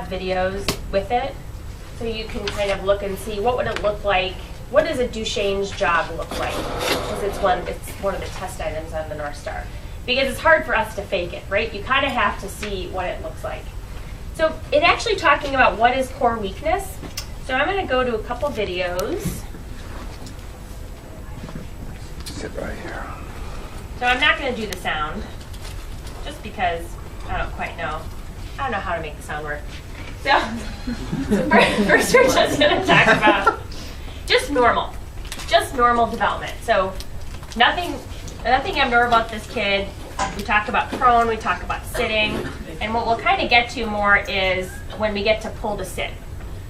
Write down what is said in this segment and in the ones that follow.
videos with it, so you can kind of look and see what would it look like. What does a Duchenne's jog look like? Because it's one of the test items on the Northstar. Because it's hard for us to fake it, right? You kind of have to see what it looks like. So it's actually talking about what is core weakness. So I'm going to go to a couple videos. Sit right here. So I'm not going to do the sound, just because I don't quite know. I don't know how to make the sound work. So first we're just going to talk about just normal development. So nothing abnormal about this kid. We talk about prone, we talk about sitting, and what we'll kind of get to more is when we get to pull to sit.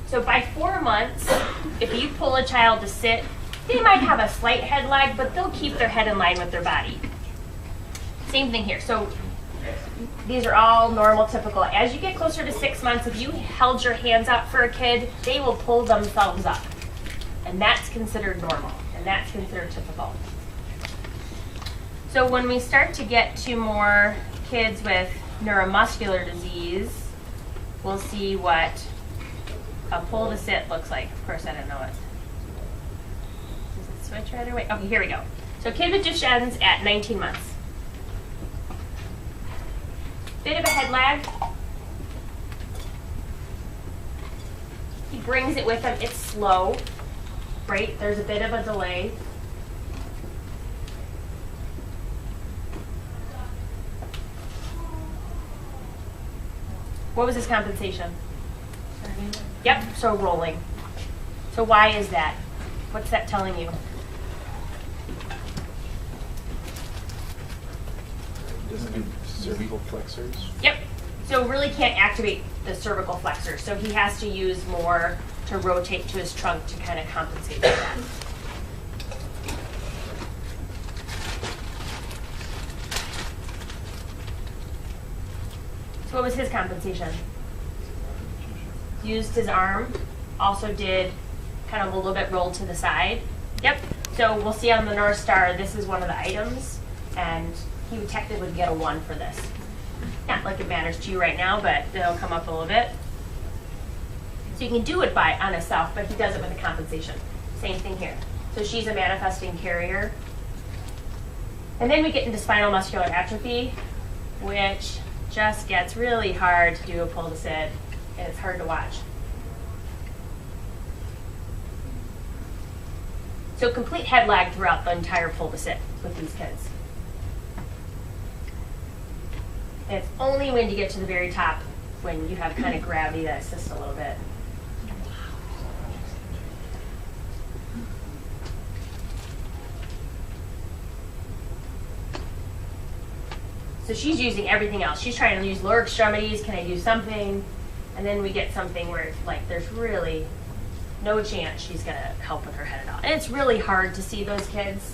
So by 4 months, if you pull a child to sit, they might have a slight head lag, but they'll keep their head in line with their body. Same thing here. So these are all normal, typical. As you get closer to 6 months, if you held your hands out for a kid, they will pull themselves up. And that's considered normal, and that's considered typical. So when we start to get to more kids with neuromuscular disease, we'll see what a pull to sit looks like. Of course, I don't know it. Does it switch right away? Okay, here we go. So kid with Duchenne's at 19 months. Bit of a head lag. He brings it with him. It's slow, right? There's a bit of a delay. What was his compensation? Yep, so rolling. So why is that? What's that telling you? Doesn't do cervical flexors? Yep. So really can't activate the cervical flexor. So he has to use more to rotate to his trunk to kind of compensate for that. So what was his compensation? Used his arm, also did kind of a little bit roll to the side. Yep. So we'll see on the Northstar, this is one of the items, and he would technically get a 1 for this. Not like it matters to you right now, but it'll come up a little bit. So you can do it on himself, but he does it with a compensation. Same thing here. So she's a manifesting carrier. And then we get into spinal muscular atrophy, which just gets really hard to do a pull to sit, and it's hard to watch. So complete head lag throughout the entire pull to sit with these kids. And it's only when you get to the very top when you have kind of gravity that assists a little bit. So she's using everything else. She's trying to use lower extremities. Can I do something? And then we get something where it's like there's really no chance she's going to help with her head at all. And it's really hard to see those kids.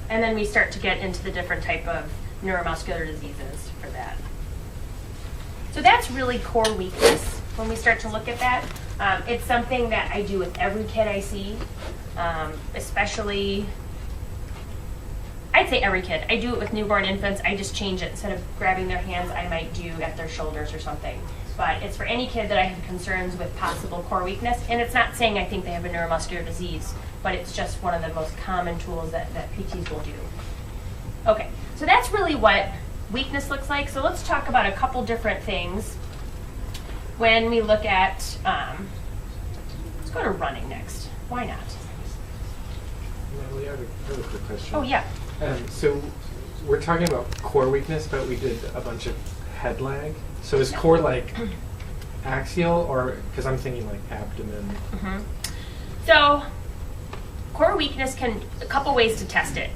And then we start to get into the different type of neuromuscular diseases for that. So that's really core weakness when we start to look at that. It's something that I do with every kid I see, especially, I'd say every kid. I do it with newborn infants. I just change it. Instead of grabbing their hands, I might do at their shoulders or something. But it's for any kid that I have concerns with possible core weakness. And it's not saying I think they have a neuromuscular disease, but it's just one of the most common tools that PTs will do. Okay, so that's really what weakness looks like. So let's talk about a couple different things when we look at, let's go to running next. Why not? Natalie, I have a quick question. Oh, yeah. So we're talking about core weakness, but we did a bunch of head lag. So is core like axial, or, because I'm thinking like abdomen? Mm-hmm. So core weakness can, a couple ways to test it.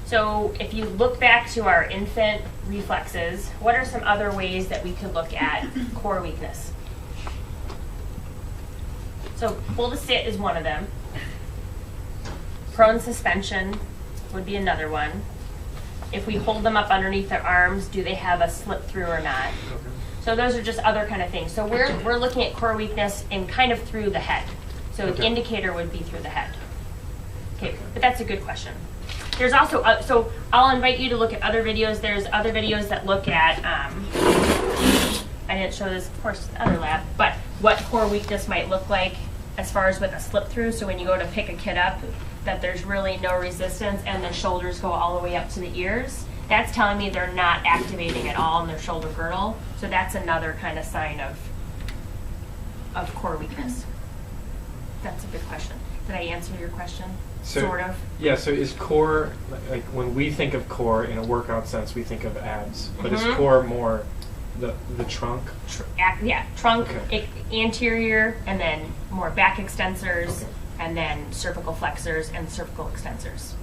So if you look back to our infant reflexes, what are some other ways that we could look at core weakness? So pull to sit is one of them. Prone suspension would be another one. If we hold them up underneath their arms, do they have a slip through or not? Okay. So those are just other kind of things. So we're looking at core weakness in kind of through the head. So an indicator would be through the head. Okay, but that's a good question. There's also, so I'll invite you to look at other videos. There's other videos that look at I didn't show this, of course, in the other lab, but what core weakness might look like as far as with a slip through. So when you go to pick a kid up, that there's really no resistance and the shoulders go all the way up to the ears. That's telling me they're not activating at all in their shoulder girdle. So that's another kind of sign of core weakness. That's a good question. Did I answer your question? So, sort of. Yeah, so is core, like when we think of core in a workout sense, we think of abs, but is core more the trunk? Yeah, trunk, Okay. anterior, and then more back extensors, and then cervical flexors and cervical extensors.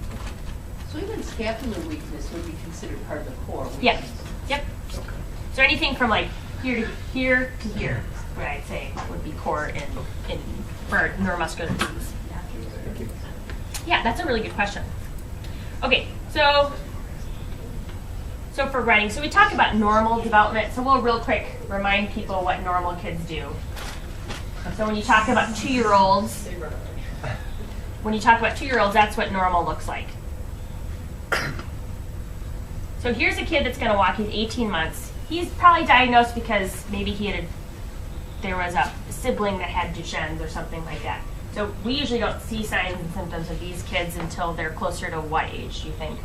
So even scapular weakness would be considered part of the core weakness? Yeah, yep. Okay. So anything from like here to here to here, what I'd say would be core in for neuromuscular disease. Thank you. Yeah, that's a really good question. Okay, so for running, so we talk about normal development. So we'll real quick remind people what normal kids do. So when you talk about 2-year-olds, that's what normal looks like. So here's a kid that's going to walk. He's 18 months. He's probably diagnosed because maybe there was a sibling that had Duchenne's or something like that. So we usually don't see signs and symptoms of these kids until they're closer to what age, do you think?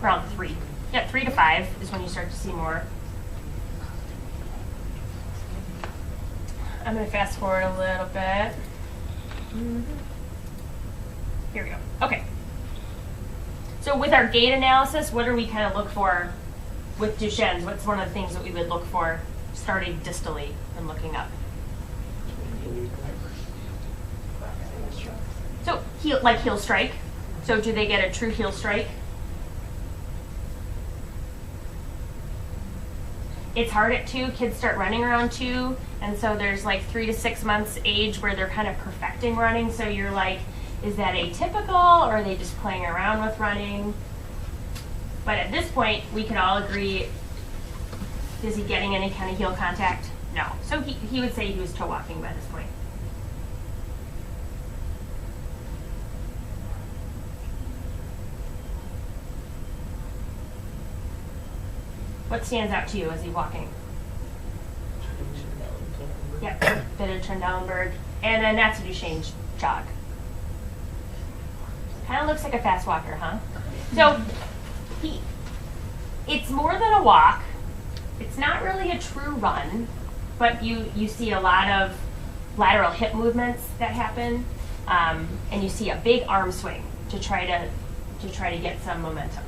Around 3. Yeah, 3 to 5 is when you start to see more. I'm going to fast forward a little bit. Here we go. Okay. So with our gait analysis, what do we kind of look for with Duchenne's? What's one of the things that we would look for starting distally and looking up? So heel strike. So do they get a true heel strike? It's hard at 2. Kids start running around 2, and so there's like 3 to 6 months age where they're kind of perfecting running. So you're like, is that atypical, or are they just playing around with running? But at this point, we can all agree, is he getting any kind of heel contact? No. So he would say he was toe walking by this point. What stands out to you as he's walking? Yep, bit of Trendelenburg. And then that's a Duchenne jog. Kind of looks like a fast walker, huh? So it's more than a walk. It's not really a true run, but you see a lot of lateral hip movements that happen, and you see a big arm swing to try to get some momentum.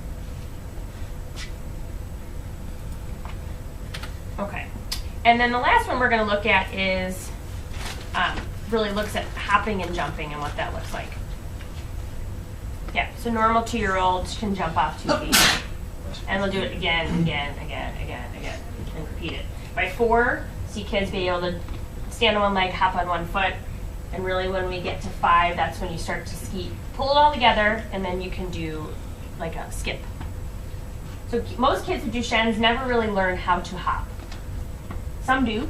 Okay, and then the last one we're going to look at is really looks at hopping and jumping and what that looks like. Yeah, so normal 2-year-olds can jump off 2 feet, and they'll do it again, and repeat it. By 4, see kids be able to stand on one leg, hop on one foot, and really when we get to 5, that's when you start to ski. Pull it all together, and then you can do like a skip. So most kids with Duchenne's never really learn how to hop. Some do,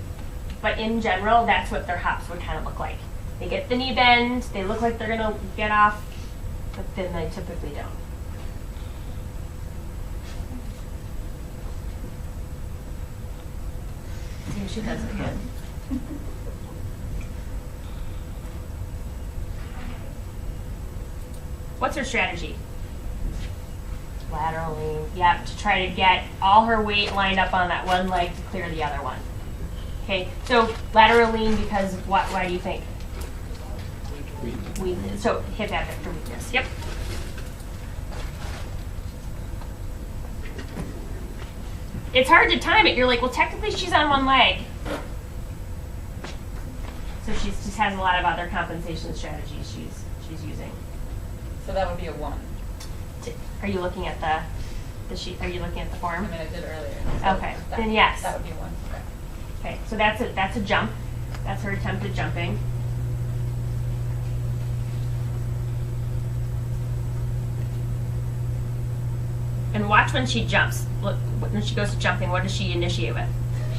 but in general, that's what their hops would kind of look like. They get the knee bend, they look like they're going to get off, but then they typically don't. See, she does it again. What's her strategy? Lateral lean. Yep, to try to get all her weight lined up on that one leg to clear the other one. Okay, so lateral lean because of what? Why do you think? Weakness. So hip abductor weakness. Yep. It's hard to time it. You're like, well, technically she's on one leg. So she just has a lot of other compensation strategies she's using. So that would be a 1. Are you looking at the sheet? Are you looking at the form? I mean, I did earlier. So Okay, then yes. That would be 1. Okay, so that's a jump. That's her attempt at jumping. And watch when she jumps. Look, when she goes to jumping, what does she initiate with?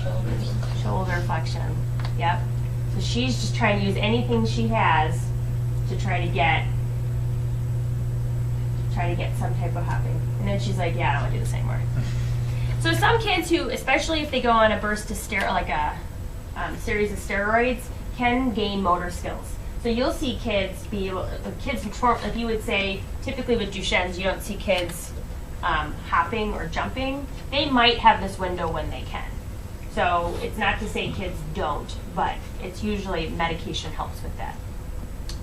Shoulders. Shoulder flexion. Yep. So she's just trying to use anything she has to try to get some type of hopping. And then she's like, yeah, I don't want to do this anymore. So some kids who, especially if they go on a burst of like a series of steroids, can gain motor skills. So you'll see kids be able, like you would say, typically with Duchenne's, you don't see kids hopping or jumping. They might have this window when they can. So it's not to say kids don't, but it's usually medication helps with that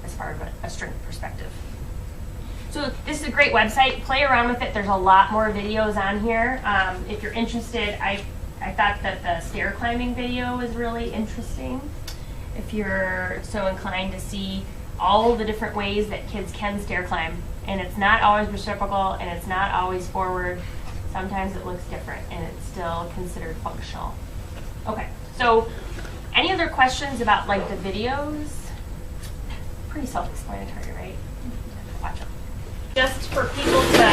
as far as a strength perspective. So this is a great website. Play around with it. There's a lot more videos on here. If you're interested, I thought that the stair climbing video was really interesting. If you're so inclined to see all the different ways that kids can stair climb. And it's not always reciprocal, and it's not always forward. Sometimes it looks different, and it's still considered functional. Okay, so any other questions about like the videos? Pretty self-explanatory, right? Watch them. Just for people to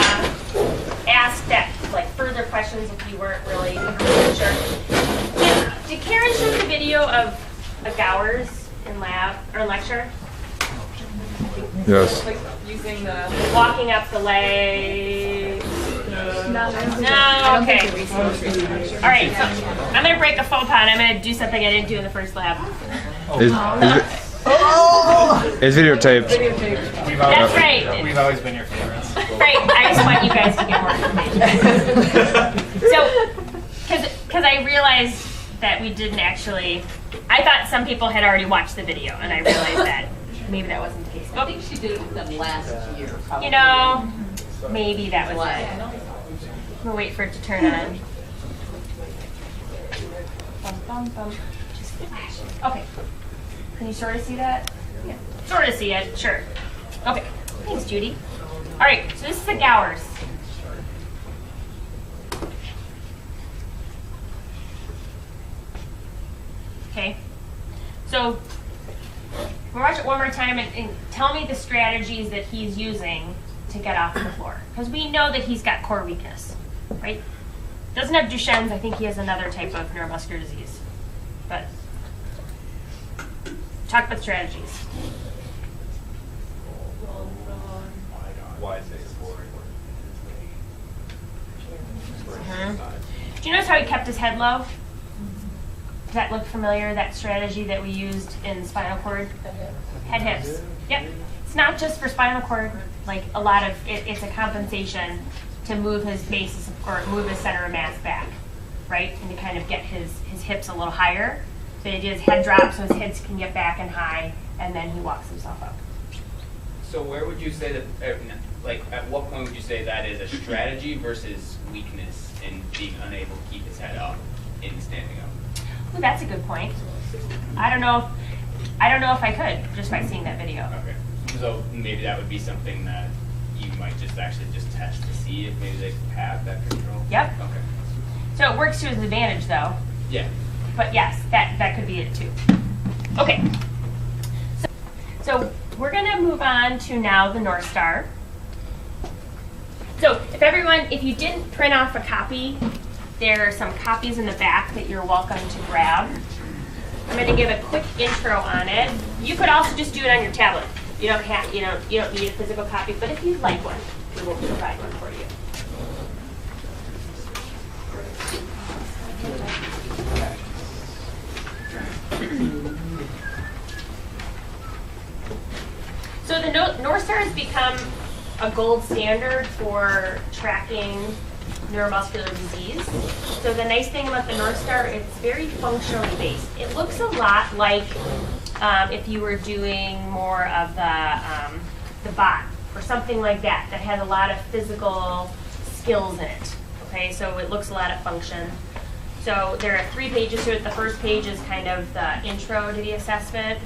ask that, like further questions if you weren't really sure. Did Karen show the video of a Gowers in lab or lecture? Yes. Like using the Walking up the legs. No, okay. All right, so I'm going to break a faux pas and I'm going to do something I didn't do in the first lab. It's videotaped. That's right. We've always been your favorites. Right, I just want you guys to get more information. So, because I realized that we didn't actually, I thought some people had already watched the video, and I realized that maybe that wasn't the case. I think she did it with them last year, probably. You know, maybe that was it. We'll wait for it to turn on. Bum, bum, bum. Just flash. Okay. Can you sort of see that? Yeah. Sort of see it, sure. Okay. Thanks, Judy. All right, so this is the Gowers. Okay. So we'll watch it one more time and tell me the strategies that he's using to get off the floor. Because we know that he's got core weakness, right? Doesn't have Duchenne's. I think he has another type of neuromuscular disease. But talk about strategies. Do you notice how he kept his head low? Does that look familiar, that strategy that we used in spinal cord? Head hips. Yep. It's not just for spinal cord. Like a lot of it's a compensation to move his basis or move his center of mass back, right? And to kind of get his hips a little higher. So the idea is head drop so his hips can get back and high, and then he walks himself up. So where would you say that, like at what point would you say that is a strategy versus weakness in being unable to keep his head up in standing up? Ooh, that's a good point. I don't know if I could just by seeing that video. Okay. So maybe that would be something that you might just actually just test to see if maybe they have that control. Yep. Okay. So it works to his advantage though. Yeah. But yes, that could be it too. Okay. So we're gonna move on to now the Northstar. So if you didn't print off a copy, there are some copies in the back that you're welcome to grab. I'm going to give a quick intro on it. You could also just do it on your tablet. You don't need a physical copy, but if you'd like one, we will provide one for you. So the Northstar has become a gold standard for tracking neuromuscular disease. So the nice thing about the Northstar, it's very functionally based. It looks a lot like if you were doing more of the bot or something like that has a lot of physical skills in it. Okay, so it looks a lot at function. So there are 3 pages to it. The first page is kind of the intro to the assessment.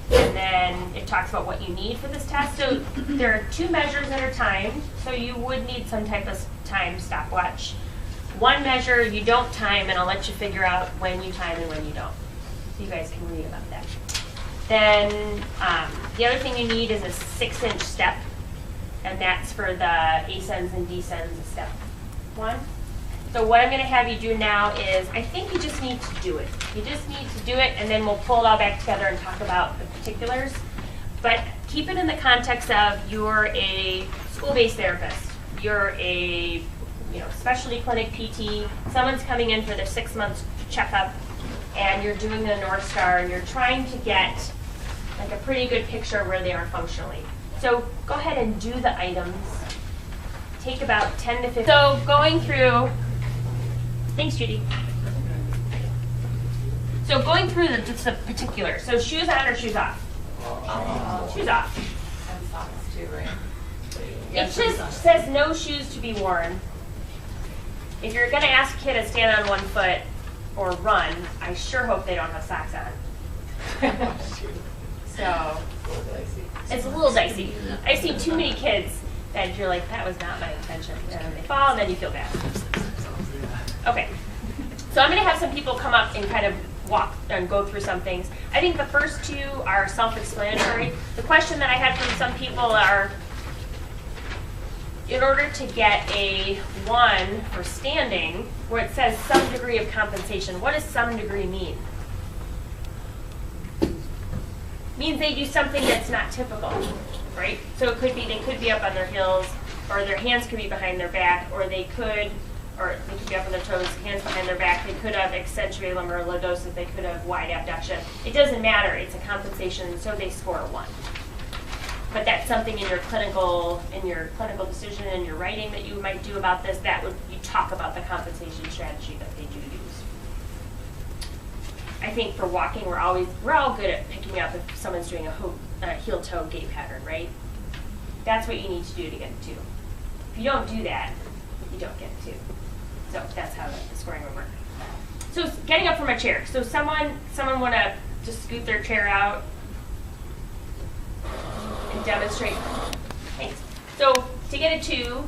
And then it talks about what you need for this test. So there are 2 measures that are timed. So you would need some type of time stopwatch. 1 measure you don't time, and I'll let you figure out when you time and when you don't. So you guys can read about that. Then the other thing you need is a 6-inch step. And that's for the ascends and descends of step 1. So what I'm going to have you do now is, I think you just need to do it. You just need to do it, and then we'll pull it all back together and talk about the particulars. But keep it in the context of you're a school-based therapist. You're a specialty clinic PT, someone's coming in for their 6 months checkup, and you're doing the Northstar, and you're trying to get like a pretty good picture of where they are functionally. So go ahead and do the items. Take about 10 to 15. So going through, thanks Judy. So going through just the particular. So shoes on or shoes off? Shoes off. And socks too, right? It just says no shoes to be worn. If you're going to ask a kid to stand on one foot or run, I sure hope they don't have socks on. So it's a little dicey. I've seen too many kids that you're like, that was not my intention. And then they fall and then you feel bad. Okay. So I'm going to have some people come up and kind of walk and go through some things. I think the first two are self-explanatory. The question that I had from some people are, in order to get a 1 for standing, where it says some degree of compensation, what does some degree mean? Means they do something that's not typical, right? So it could be they could be up on their heels, or their hands could be behind their back, or they could be up on their toes, hands behind their back. They could have accentuated lumbar lordosis. They could have wide abduction. It doesn't matter. It's a compensation, so they score a 1. But that's something in your clinical decision and your writing that you might do about this. You talk about the compensation strategy that they do use. I think for walking, we're all good at picking up if someone's doing a heel-toe gait pattern, right? That's what you need to do to get a 2. If you don't do that, you don't get a 2. So that's how the scoring would work. So getting up from a chair. So someone want to just scoot their chair out and demonstrate. Thanks. So to get a 2,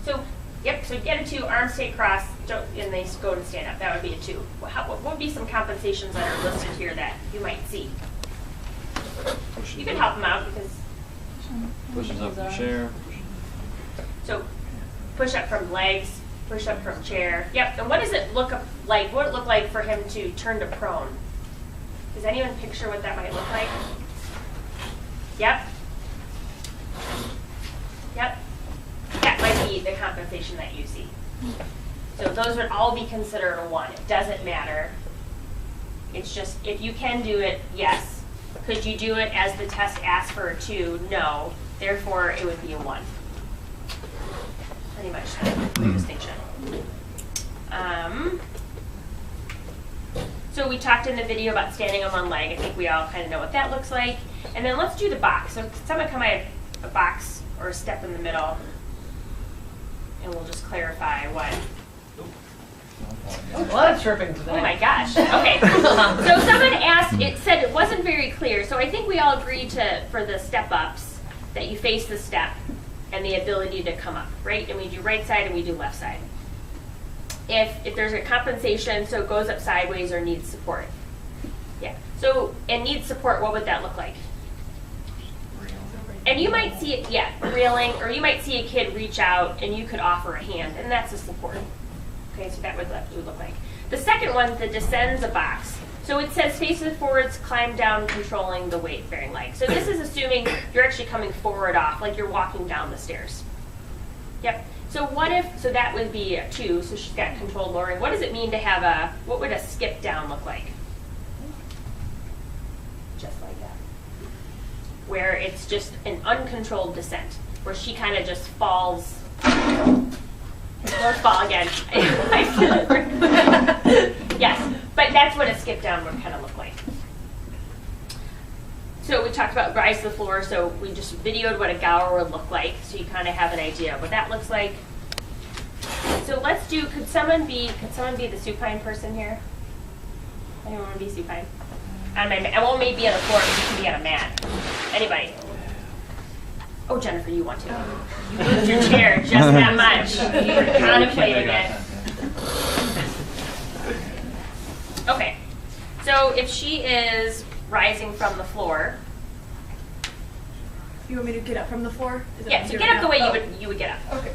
so get a 2, arms stay crossed, and they go to stand up. That would be a 2. What would be some compensations that are listed here that you might see? You can help them out because. Pushes up from chair. So push up from legs, push up from chair. Yep. And what does it look like? What would it look like for him to turn to prone? Does anyone picture what that might look like? Yep. Yep. That might be the compensation that you see. So those would all be considered a 1. It doesn't matter. It's just, if you can do it, yes. Could you do it as the test asks for a 2? No. Therefore, it would be a 1. Pretty much the distinction. So we talked in the video about standing on one leg. I think we all kind of know what that looks like. And then let's do the box. So someone come at a box or a step in the middle, and we'll just clarify what. A lot of chirping today. Oh my gosh. Okay. So someone asked, it said it wasn't very clear. So I think we all agreed for the step ups that you face the step and the ability to come up, right? And we do right side and we do left side. If there's a compensation, so it goes up sideways or needs support. Yeah. So, and needs support, what would that look like? And you might see it, railing, or you might see a kid reach out and you could offer a hand, and that's a support. Okay, so that would look like. The second one, the descends a box. So it says faces forwards, climb down, controlling the weight-bearing leg. So this is assuming you're actually coming forward off, like you're walking down the stairs. Yep. So so that would be a 2, so she's got controlled lowering. What does it mean to have what would a skip down look like? Just like that. Where it's just an uncontrolled descent, where she kind of just falls. Don't fall again. Yes, but that's what a skip down would kind of look like. So we talked about rise to the floor, so we just videoed what a gower would look like, so you kind of have an idea of what that looks like. So let's do, could someone be the supine person here? Anyone want to be supine? On my mat. I won't maybe on the floor, but you can be on a mat. Anybody? Oh, Jennifer, you want to. You moved your chair just that much. You were contemplating it. Okay. So if she is rising from the floor. You want me to get up from the floor? Is that Yeah, what so you're get up the way gonna- you would get up. Okay.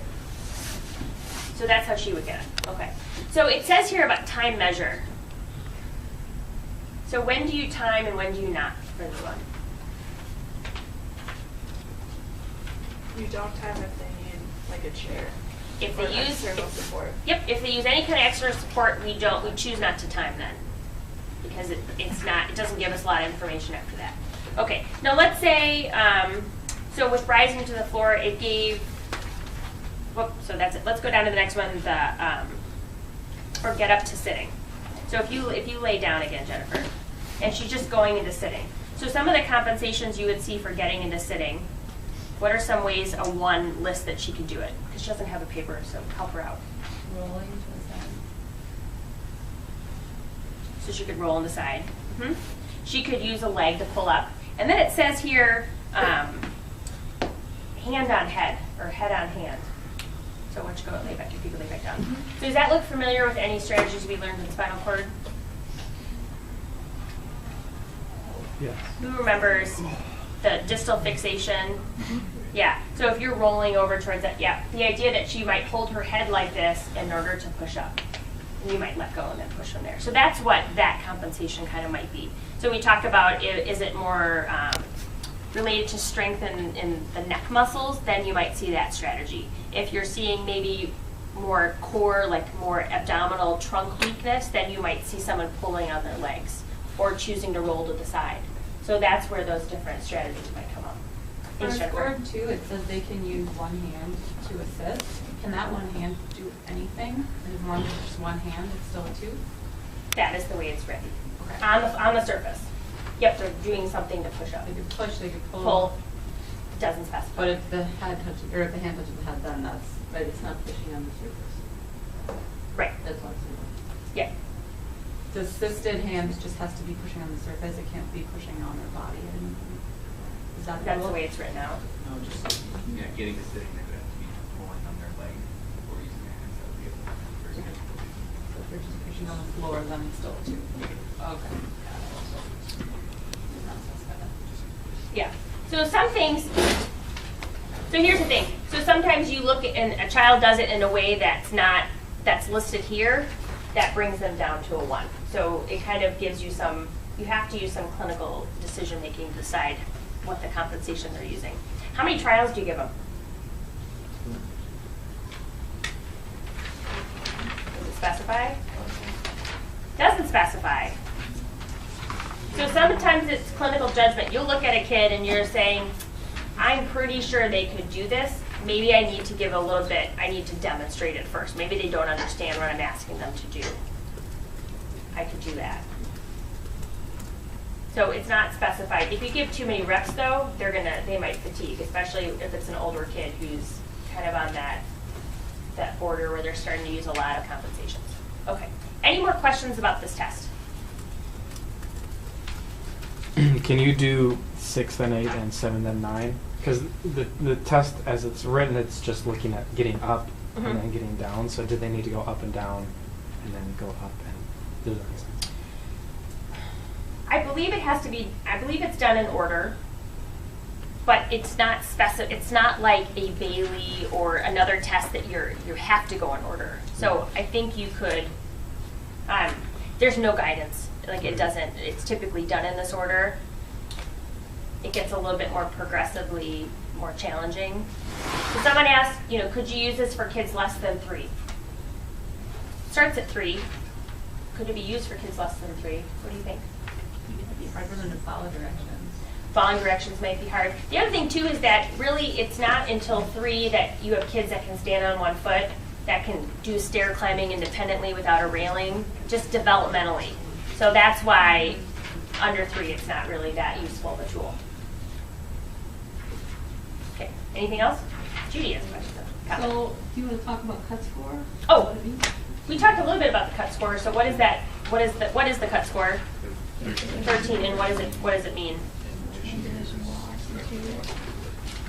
So that's how she would get up. Okay. So it says here about time measure. So when do you time and when do you not for this one? You don't time if they need like a chair. If they use external support. Yep, if they use any kind of extra support, we choose not to time then. Because it doesn't give us a lot of information after that. Okay, now let's say, so with rising to the floor, it gave, so that's it. Let's go down to the next one, or get up to sitting. So if you lay down again, Jennifer, and she's just going into sitting. So some of the compensations you would see for getting into sitting, what are some ways a one list that she could do it? Because she doesn't have a paper, so help her out. Rolling to the side. So she could roll on the side. Mm-hmm. She could use a leg to pull up. And then it says here, hand on head, or head on hand. So why don't you go lay back, if you could lay back down. Mm-hmm. So does that look familiar with any strategies we learned in spinal cord? Yes. Who remembers the distal fixation? Yeah, so if you're rolling over towards that, yeah, the idea that she might hold her head like this in order to push up. And you might let go and then push from there. So that's what that compensation kind of might be. So we talked about, is it more related to strength in the neck muscles, then you might see that strategy. If you're seeing maybe more core, like more abdominal trunk weakness, then you might see someone pulling on their legs or choosing to roll to the side. So that's where those different strategies might come up. For score 2, it says they can use one hand to assist. Can that one hand do anything? And as long as it's just one hand, it's still a 2? That is the way it's written. Okay. On the surface. Yep, they're doing something to push up. They could push, they could pull. Pull. Doesn't specify. But if the head touches, or if the hand touches the head, then that's, but it's not pushing on the surface. Right. That's what I'm Yeah. The assisted hand just has to be pushing on the surface. It can't be pushing on their body or anything. Is that That's rule? the way it's written out. No, just, getting to sitting, they would have to be pulling on their leg or using their hands. That would be a first hand. So if they're just pushing on the floor, then it's still a 2. Okay. Not specified. Yeah. So some things, so here's the thing. So sometimes you look at, and a child does it in a way that's listed here, that brings them down to a 1. So it kind of gives you some, you have to use some clinical decision making to decide what the compensation they're using. How many trials do you give them? Does it specify? Doesn't specify. So sometimes it's clinical judgment. You'll look at a kid and you're saying, I'm pretty sure they could do this. Maybe I need to give a little bit, I need to demonstrate it first. Maybe they don't understand what I'm asking them to do. I could do that. So it's not specified. If you give too many reps though, they might fatigue, especially if it's an older kid who's kind of on that border where they're starting to use a lot of compensations. Okay, any more questions about this test? Can you do 6 then 8 and 7 then 9? Because the test as it's written, it's just looking at getting up and then getting down. So did they need to go up and down and then go up and do the next thing? I believe it has to be, I believe it's done in order, but it's not it's not like a Bailey or another test that you have to go in order. So I think you could, there's no guidance. Like it doesn't, it's typically done in this order. It gets a little bit more progressively more challenging. So someone asked, could you use this for kids less than 3? Starts at 3. Could it be used for kids less than 3? What do you think? It'd be hard for them to follow directions. Following directions might be hard. The other thing too is that really it's not until 3 that you have kids that can stand on one foot, that can do stair climbing independently without a railing, just developmentally. So that's why under 3 it's not really that useful of a tool. Okay, anything else? Judy has a question. So, do you want to talk about cut score? Oh, What it means? we talked a little bit about the cut score. So what is that? What is the cut score? 13, and what does it mean?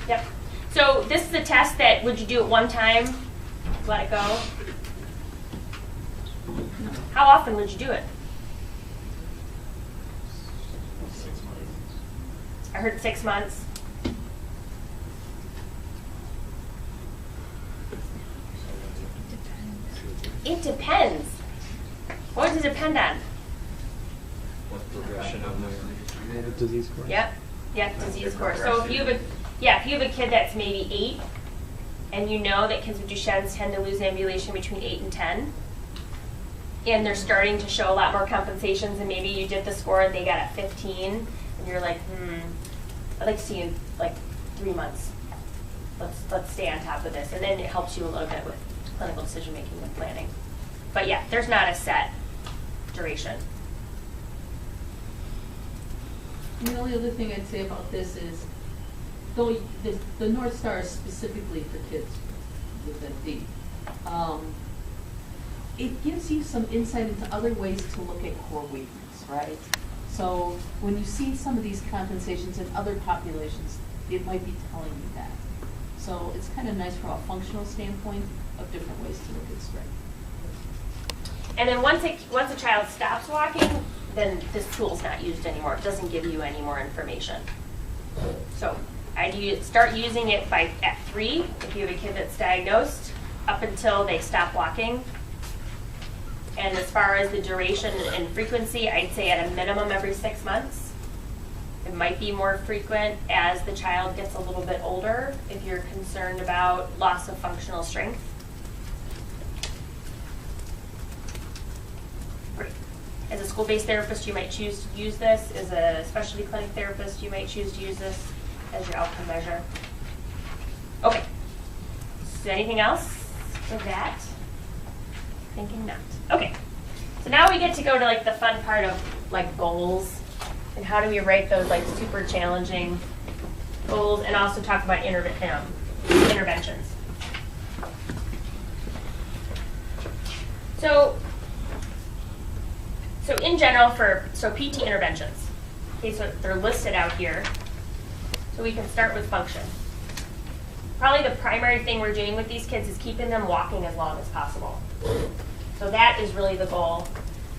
Yep. So this is a test that, would you do it one time, let it go? How often would you do it? 6 months. I heard 6 months. It depends. What does it depend on? What progression of the Disease course. Yep. Disease course. So if you have a kid that's maybe 8, and you know that kids with Duchenne's tend to lose ambulation between 8 and 10, and they're starting to show a lot more compensations, and maybe you did the score and they got a 15, and you're like, I'd like to see you like 3 months. Let's stay on top of this, and then it helps you a little bit with clinical decision making and planning. But yeah, there's not a set duration. And the only other thing I'd say about this is, though the Northstar is specifically for kids with MD, it gives you some insight into other ways to look at core weakness, right? So when you see some of these compensations in other populations, it might be telling you that. So it's kind of nice from a functional standpoint of different ways to look at strength. And then once a child stops walking, then this tool's not used anymore. It doesn't give you any more information. So I'd start using it at 3 if you have a kid that's diagnosed, up until they stop walking. And as far as the duration and frequency, I'd say at a minimum every 6 months. It might be more frequent as the child gets a little bit older if you're concerned about loss of functional strength. Great. As a school-based therapist, you might choose to use this. As a specialty clinic therapist, you might choose to use this as your outcome measure. Okay. So anything else for that? Thinking not. Okay. So now we get to go to like the fun part of like goals and how do we write those like super challenging goals, and also talk about interventions. So in general so PT interventions. Okay, so they're listed out here. So we can start with function. Probably the primary thing we're doing with these kids is keeping them walking as long as possible. So that is really the goal.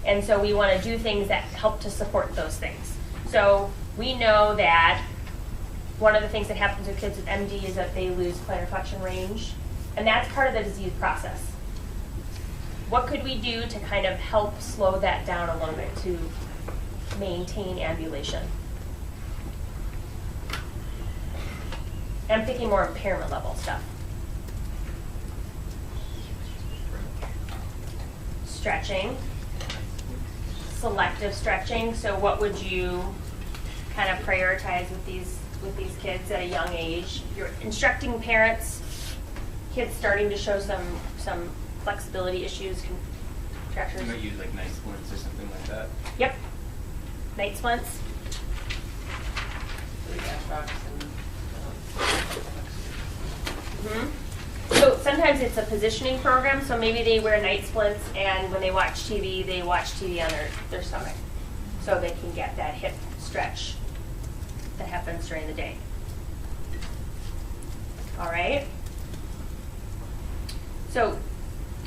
And so we want to do things that help to support those things. So we know that one of the things that happens with kids with MD is that they lose plantar flexion range. And that's part of the disease process. What could we do to kind of help slow that down a little bit to maintain ambulation? I'm thinking more impairment level stuff. Stretching, selective stretching. So what would you kind of prioritize with these kids at a young age? You're instructing parents, kids starting to show some flexibility issues, contractures. You might use like night splints or something like that. Yep, night splints. So sometimes it's a positioning program, so maybe they wear night splints, and when they watch TV, they watch TV on their stomach, so they can get that hip stretch that happens during the day. All right. So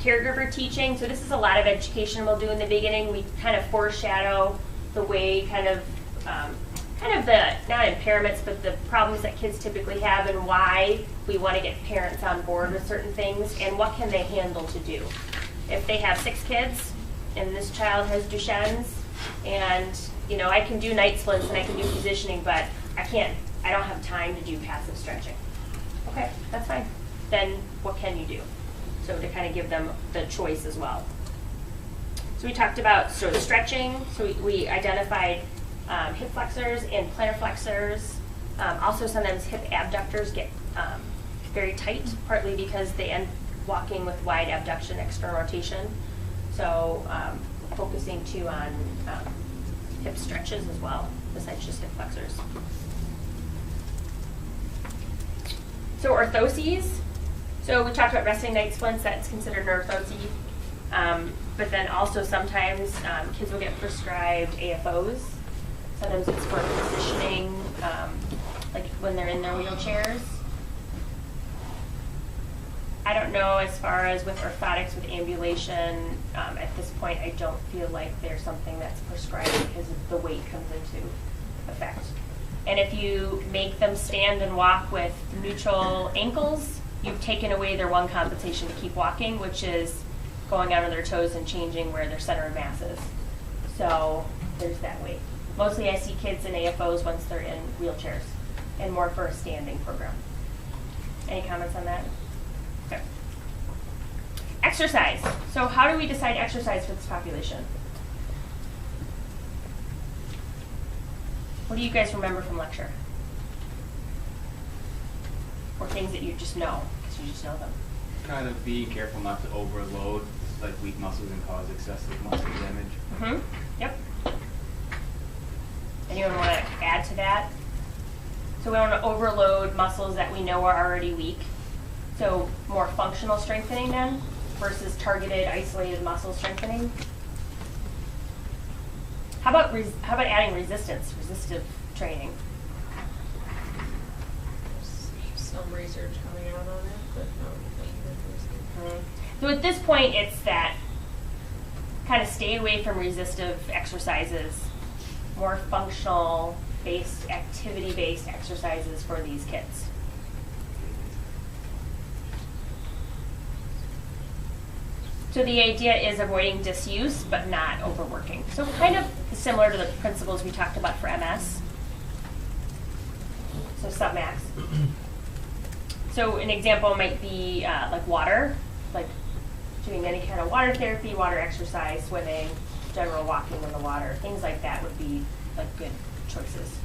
caregiver teaching. So this is a lot of education we'll do in the beginning. We kind of foreshadow the way kind of the, not impairments, but the problems that kids typically have and why we want to get parents on board with certain things and what can they handle to do. If they have 6 kids and this child has Duchenne's, and I can do night splints and I can do positioning, but I don't have time to do passive stretching. Okay, that's fine. Then what can you do? So to kind of give them the choice as well. So we talked about sort of stretching. So we identified hip flexors and plantar flexors. Also sometimes hip abductors get very tight, partly because they end walking with wide abduction, external rotation. So focusing too on hip stretches as well, besides just hip flexors. So orthoses. So we talked about resting night splints, that's considered an orthosy. But then also sometimes kids will get prescribed AFOs. Sometimes it's for positioning, like when they're in their wheelchairs. I don't know as far as with orthotics, with ambulation, at this point I don't feel like there's something that's prescribed because the weight comes into effect. And if you make them stand and walk with neutral ankles, you've taken away their one compensation to keep walking, which is going out on their toes and changing where their center of mass is. So there's that weight. Mostly I see kids in AFOs once they're in wheelchairs, and more for a standing program. Any comments on that? Okay. Exercise. So how do we decide exercise for this population? What do you guys remember from lecture? Or things that you just know, because you just know them? Kind of be careful not to overload like weak muscles and cause excessive muscle damage. Mm-hmm. Yep. Anyone want to add to that? So we don't want to overload muscles that we know are already weak. So more functional strengthening then versus targeted, isolated muscle strengthening. How about adding resistive training? Some research coming out on it, but So at this point, it's that kind of stay away from resistive exercises, more functional-based, activity-based exercises for these kids. So the idea is avoiding disuse, but not overworking. So kind of similar to the principles we talked about for MS. So submax. So an example might be like water, like doing any kind of water therapy, water exercise, swimming, general walking in the water, things like that would be like good choices.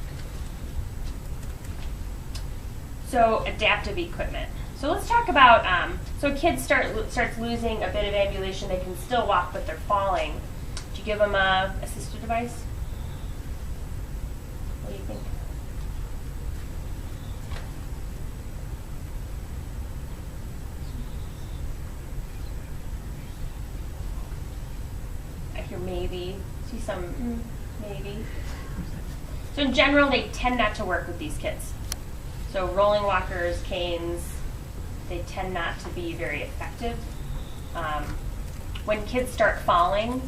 So adaptive equipment. So let's talk about, so kids starts losing a bit of ambulation, they can still walk, but they're falling. Do you give them a assistive device? What do you think? I hear maybe, see some maybe. So in general, they tend not to work with these kids. So rolling walkers, canes, they tend not to be very effective. When kids start falling,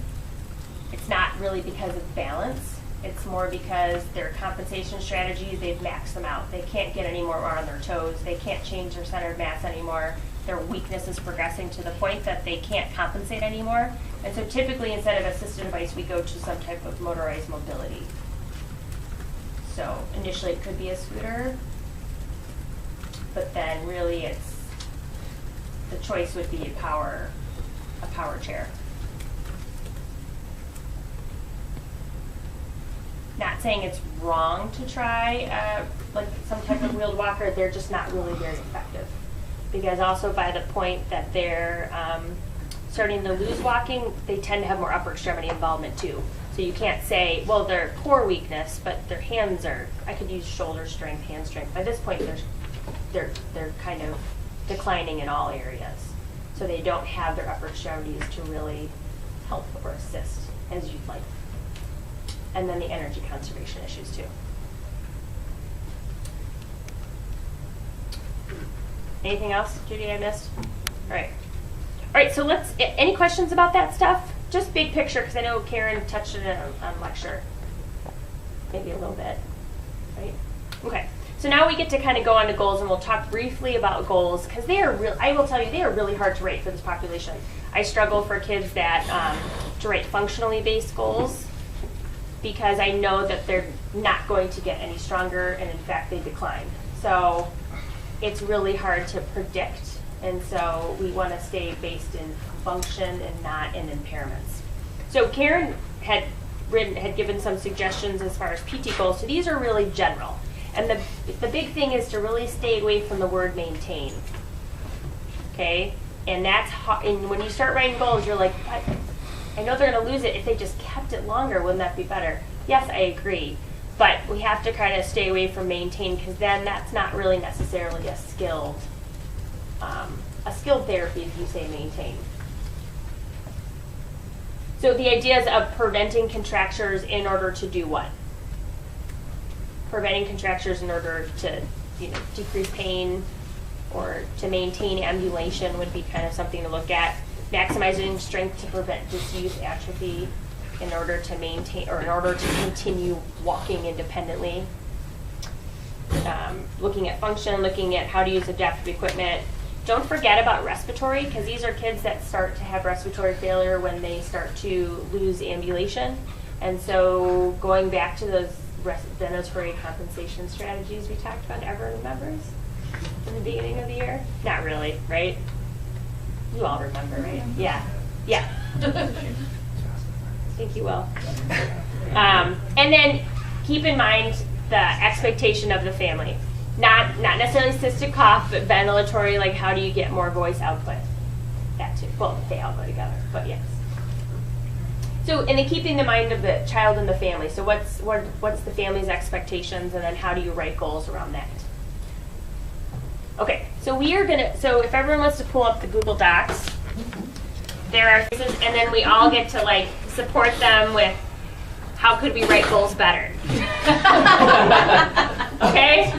it's not really because of balance. It's more because their compensation strategies, they've maxed them out. They can't get any more on their toes. They can't change their center of mass anymore. Their weakness is progressing to the point that they can't compensate anymore. And so typically, instead of assistive device, we go to some type of motorized mobility. So initially, it could be a scooter, but then really the choice would be a power chair. Not saying it's wrong to try like some type of wheeled walker, they're just not really very effective. Because also by the point that they're starting to lose walking, they tend to have more upper extremity involvement too. So you can't say, well, their core weakness, but their hands are, I could use shoulder strength, hand strength. By this point, they're kind of declining in all areas. So they don't have their upper extremities to really help or assist as you'd like. And then the energy conservation issues too. Anything else, Judy, I missed? All right. All right, so any questions about that stuff? Just big picture, because I know Karen touched it on lecture. Maybe a little bit, right? Okay. So now we get to kind of go on to goals, and we'll talk briefly about goals, because I will tell you, they are really hard to rate for this population. I struggle for kids that to rate functionally based goals, because I know that they're not going to get any stronger, and in fact, they decline. So it's really hard to predict, and so we want to stay based in function and not in impairments. So Karen had given some suggestions as far as PT goals. So these are really general. And the big thing is to really stay away from the word maintain. Okay? And that's and when you start writing goals, you're like, I know they're going to lose it. If they just kept it longer, wouldn't that be better? Yes, I agree. But we have to kind of stay away from maintain, because then that's not really necessarily a skilled therapy if you say maintain. So the idea is of preventing contractures in order to do what? Preventing contractures in order to, decrease pain or to maintain ambulation would be kind of something to look at. Maximizing strength to prevent disuse, atrophy, in order to maintain or in order to continue walking independently. Looking at function, looking at how to use adaptive equipment. Don't forget about respiratory, because these are kids that start to have respiratory failure when they start to lose ambulation. And so going back to those ventilatory compensation strategies we talked about, everyone remembers in the beginning of the year? Not really, right? You all remember, right? Yeah. Yeah. I think you will. And then keep in mind the expectation of the family. Not necessarily cystic cough, but ventilatory, like how do you get more voice output? That too. Well, they all go together, but yes. So, and then keeping the mind of the child and the family. So what's the family's expectations, and then how do you write goals around that? Okay, so we are gonna, so if everyone wants to pull up the Google Docs, there are pieces, and then we all get to like support them with how could we write goals better? Okay?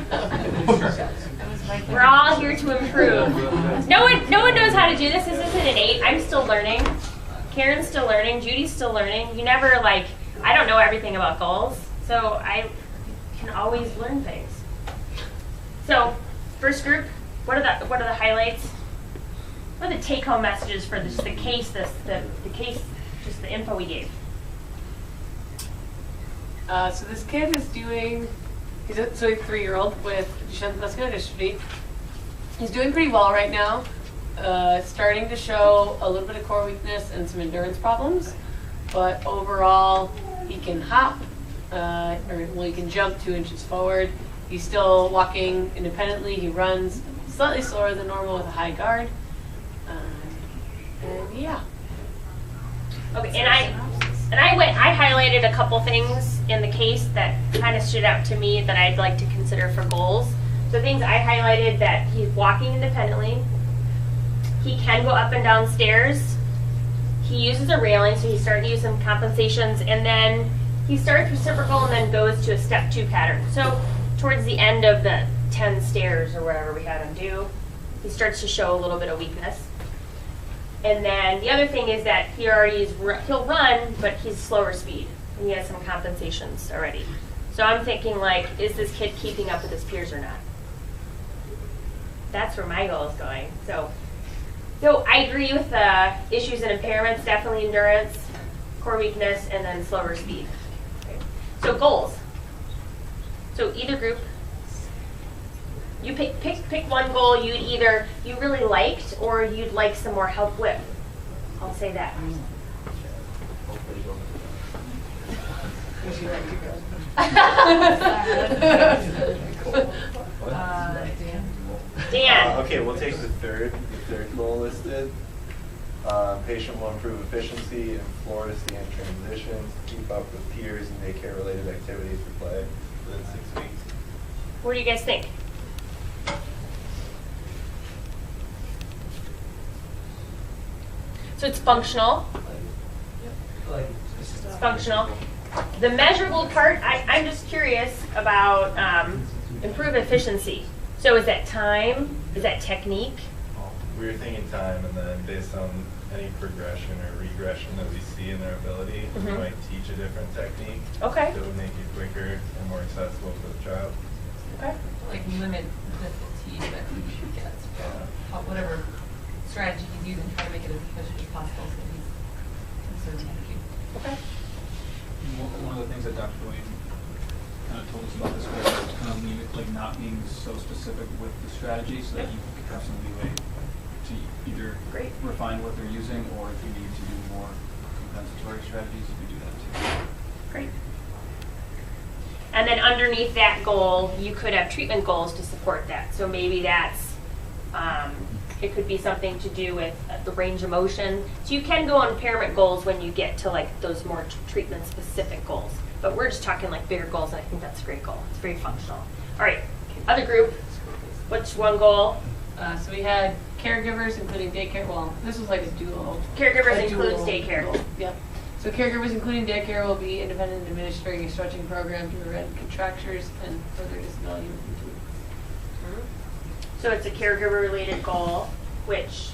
We're all here to improve. No one knows how to do this. This isn't an 8. I'm still learning. Karen's still learning. Judy's still learning. You never I don't know everything about goals, so I can always learn things. So, first group, what are the highlights? What are the take-home messages for the case, the case, just the info we gave? So this kid is doing, he's a 3-year-old with Duchenne muscular dystrophy. He's doing pretty well right now. Starting to show a little bit of core weakness and some endurance problems, but overall he can hop, he can jump 2 inches forward. He's still walking independently. He runs slightly slower than normal with a high guard. And yeah. Okay, and I highlighted a couple things in the case that kind of stood out to me that I'd like to consider for goals. So things I highlighted: that he's walking independently. He can go up and down stairs. He uses a railing, so he's starting to use some compensations, and then he starts reciprocal and then goes to a step 2 pattern. So towards the end of the 10 stairs or whatever we had him do, he starts to show a little bit of weakness. And then the other thing is that he'll run, but he's slower speed, and he has some compensations already. So I'm thinking, is this kid keeping up with his peers or not? That's where my goal is going. So I agree with the issues and impairments, definitely endurance, core weakness, and then slower speed. Okay. So goals. So either group, you pick one goal you really liked or you'd like some more help with. I'll say that. Would you like to go? Dan. Okay, we'll take the third goal listed. Patient will improve efficiency in fluency and transitions, keep up with peers and daycare-related activities for play within 6 weeks. What do you guys think? So it's functional. It's functional. The measurable part, I'm just curious about improve efficiency. So is that time? Is that technique? We were thinking time, and then based on any progression or regression that we see in their ability, we might teach a different technique. Okay. That would make it quicker and more accessible for the child. Okay. Limit the fatigue that he gets. Whatever strategy he's using, try to make it as efficient as possible so he's conserving energy. Okay. One of the things that Dr. Wayne kind of told us about this was kind of leave it, not being so specific with the strategy, so that you can have some leeway to either refine what they're using, or if you need to do more compensatory strategies, you can do that too. Great. And then underneath that goal, you could have treatment goals to support that. So maybe that's, it could be something to do with the range of motion. So you can go on impairment goals when you get to those more treatment specific goals. But we're just talking bigger goals, and I think that's a great goal. It's very functional. All right, other group, what's one goal? So we had caregivers, including daycare. Well, this was a dual. Caregivers includes daycare. Goal. Yep. So caregivers, including daycare, will be independent in administering a stretching program to prevent contractures and further disability. So it's a caregiver-related goal, which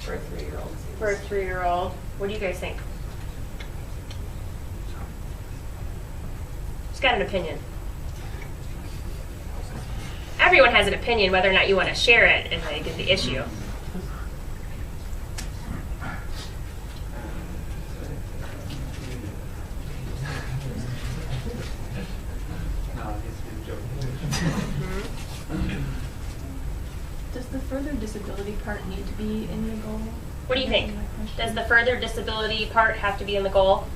For a 3-year-old. for a 3-year-old, what do you guys think? Who's got an opinion? Everyone has an opinion. Whether or not you want to share it is the issue. the further disability part need to be in the goal? What do you think? My question. Does the further disability part have to be in the goal?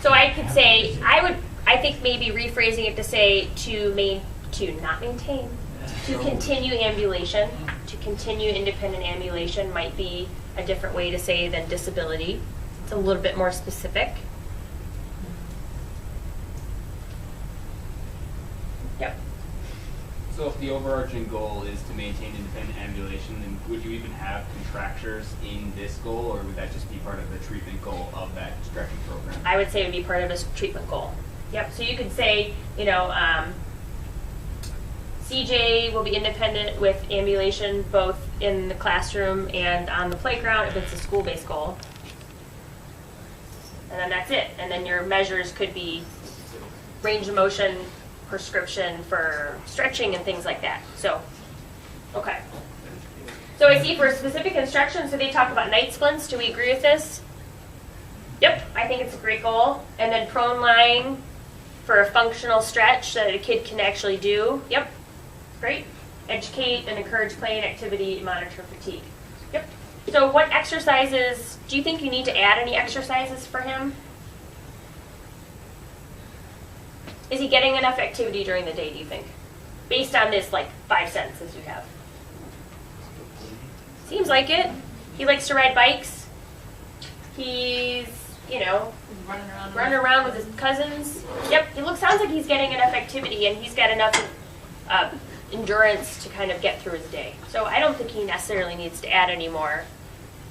So I could say, I think maybe rephrasing it to say to not maintain, to continue ambulation, to continue independent ambulation might be a different way to say than disability. It's a little bit more specific. Yep. So if the overarching goal is to maintain independent ambulation, then would you even have contractures in this goal, or would that just be part of the treatment goal of that stretching program? I would say it would be part of a treatment goal. Yep, so you could say, you know, CJ will be independent with ambulation both in the classroom and on the playground if it's a school-based goal. And then that's it. And then your measures could be range of motion, prescription for stretching and things like that. So, okay. So I see for specific instructions, so they talk about night splints. Do we agree with this? Yep, I think it's a great goal. And then prone lying for a functional stretch that a kid can actually do. Yep, great. Educate and encourage play and activity, monitor fatigue. Yep. So what exercises, do you think you need to add any exercises for him? Is he getting enough activity during the day, do you think? Based on this, like, 5 sentences you have. Seems like it. He likes to ride bikes. He's, you know, running around with his cousins. Yep, sounds like he's getting enough activity and he's got enough endurance to kind of get through his day. So I don't think he necessarily needs to add any more.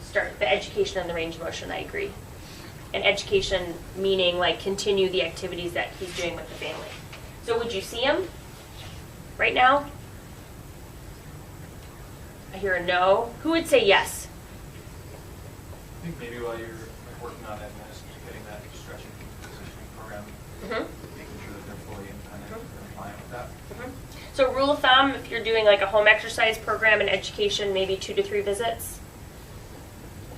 Start the education and the range of motion, I agree. And education meaning like continue the activities that he's doing with the family. So would you see him right now? I hear a no. Who would say yes? I think maybe while you're working on that medicine, you're getting that stretching positioning program, making sure that they're fully independent and compliant with that. So rule of thumb, if you're doing like a home exercise program in education, maybe 2 to 3 visits.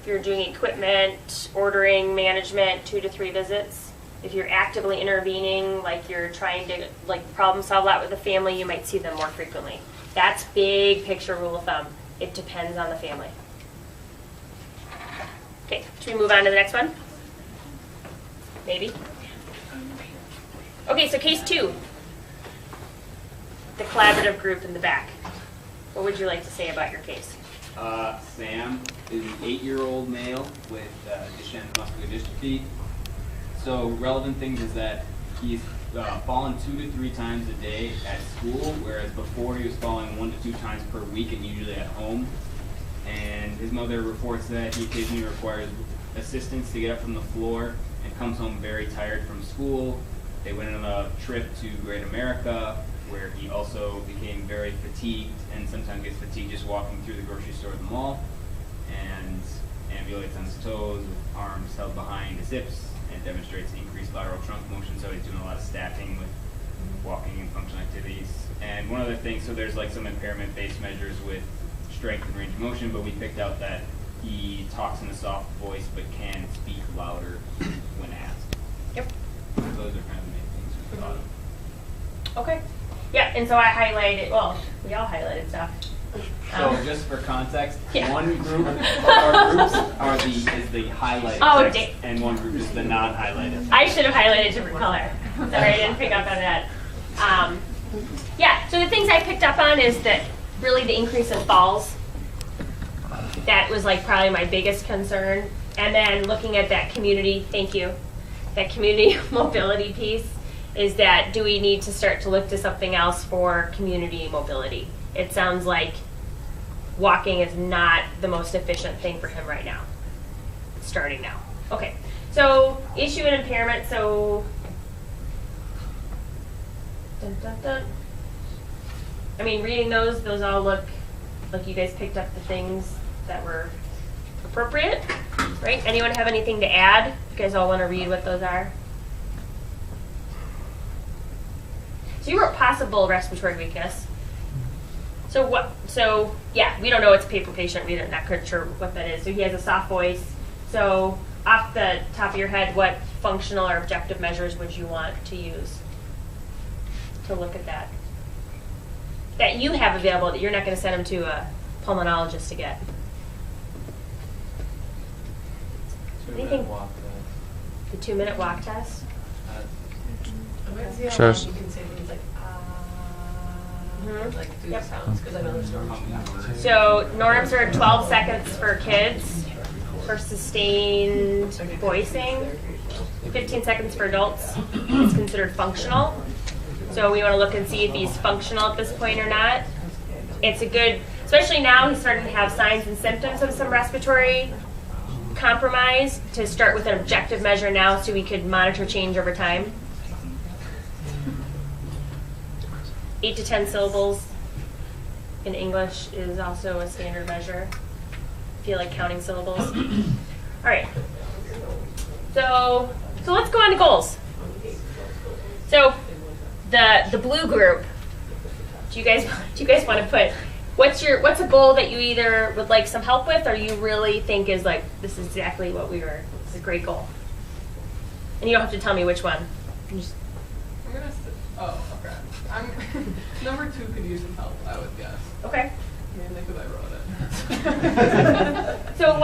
If you're doing equipment, ordering, management, 2 to 3 visits. If you're actively intervening, like you're trying to like problem solve that with the family, you might see them more frequently. That's big picture rule of thumb. It depends on the family. Okay, should we move on to the next one? Maybe. Okay, so case 2. The collaborative group in the back. What would you like to say about your case? Sam is an 8-year-old male with Duchenne muscular dystrophy. So relevant things is that he's fallen 2 to 3 times a day at school, whereas before he was falling 1 to 2 times per week and usually at home. And his mother reports that he occasionally requires assistance to get up from the floor and comes home very tired from school. They went on a trip to Great America, where he also became very fatigued and sometimes gets fatigued just walking through the grocery store or the mall, and ambulates on his toes with arms held behind his hips and demonstrates increased lateral trunk motion, so he's doing a lot of stacking with walking and functional activities. And one other thing, so there's like some impairment-based measures with strength and range of motion, but we picked out that he talks in a soft voice but can speak louder when asked. Yep. So those are kind of the main things we thought of. Okay. Yeah, and so I highlighted, well, we all highlighted stuff. So just for context, Yeah. one group of our groups is the highlighted Oh, text, and one group is the non-highlighted. I should have highlighted a different color. Sorry, I didn't pick up on that. Yeah, so the things I picked up on is that really the increase in falls. That was like probably my biggest concern. And then looking at that community, thank you, that community mobility piece is that do we need to start to look to something else for community mobility? It sounds like walking is not the most efficient thing for him right now. It's starting now. Okay, so issue and impairment, so dun, dun, dun. I mean, reading those all look like you guys picked up the things that were appropriate, right? Anyone have anything to add? You guys all want to read what those are? So you wrote possible respiratory weakness. So yeah, we don't know it's a paper patient. We're not quite sure what that is. So he has a soft voice. So off the top of your head, what functional or objective measures would you want to use? to look at that. That you have available, that you're not going to send them to a pulmonologist to get. Anything? The 2-minute walk test? Sure. You can say things like, like do Yep. the sounds, because I know there's normal. So norms are 12 seconds for kids for sustained voicing, 15 seconds for adults. It's considered functional. So we want to look and see if he's functional at this point or not. It's a good, especially now he's starting to have signs and symptoms of some respiratory compromise, to start with an objective measure now so we could monitor change over time. 8 to 10 syllables in English is also a standard measure. If you like counting syllables. All right. So let's go on to goals. So the blue group. Do you guys want to put what's a goal that you either would like some help with, or you really think is like, this is exactly what it's a great goal? And you don't have to tell me which one. I'm gonna oh, okay. Number 2 could use some help, I would guess. Okay. Mainly because I wrote it. So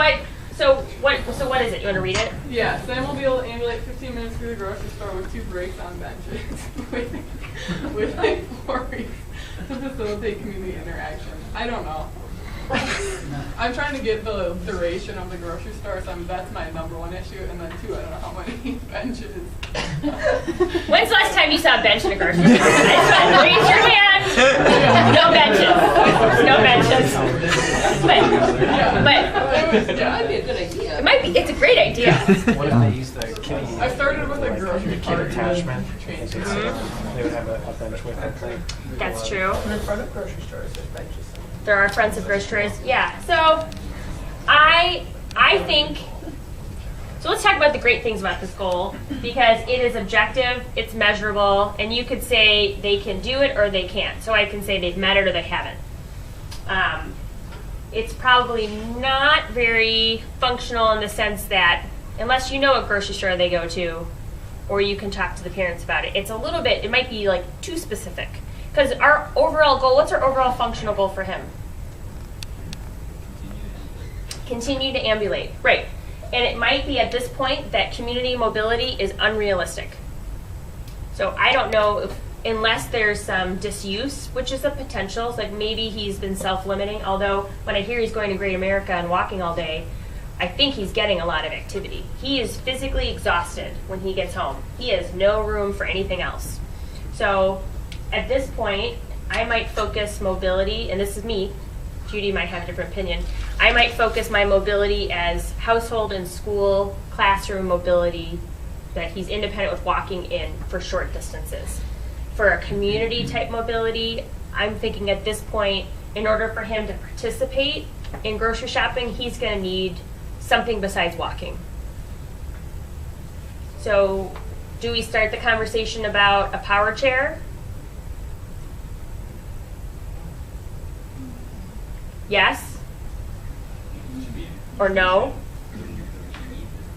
what is it? You want to read it? Yeah, Sam will be able to ambulate 15 minutes through the grocery store with 2 breaks on benches with like 4 weeks to facilitate community interaction. I don't know. I'm trying to get the duration of the grocery store, so that's my number 1 issue. And then 2, I don't know how many benches. When's the last time you saw a bench in a grocery store? I just want to raise your hand. No benches. No benches. But That'd be a good idea. it might be. It's a great idea. What if they use the kitty? I started with a grocery kid cart attachment. change. They would have a bench with that thing. That's true. In front of grocery stores, there's benches. There are friends of groceries. Yeah. So I think. So let's talk about the great things about this goal, because it is objective, it's measurable, and you could say they can do it or they can't. So I can say they've met it or they haven't. It's probably not very functional in the sense that, unless you know what grocery store they go to, or you can talk to the parents about it, it's a little bit, it might be like too specific. Because our overall goal, what's our overall functional goal for him? Continue to ambulate, right. And it might be at this point that community mobility is unrealistic. So I don't know if, unless there's some disuse, which is a potential, so like maybe he's been self-limiting, although when I hear he's going to Great America and walking all day, I think he's getting a lot of activity. He is physically exhausted when he gets home. He has no room for anything else. So at this point, I might focus mobility, and this is me, Judy might have a different opinion. I might focus my mobility as household and school, classroom mobility, that he's independent with walking in for short distances. For a community type mobility, I'm thinking at this point, in order for him to participate in grocery shopping, he's going to need something besides walking. So do we start the conversation about a power chair? Yes? Or no?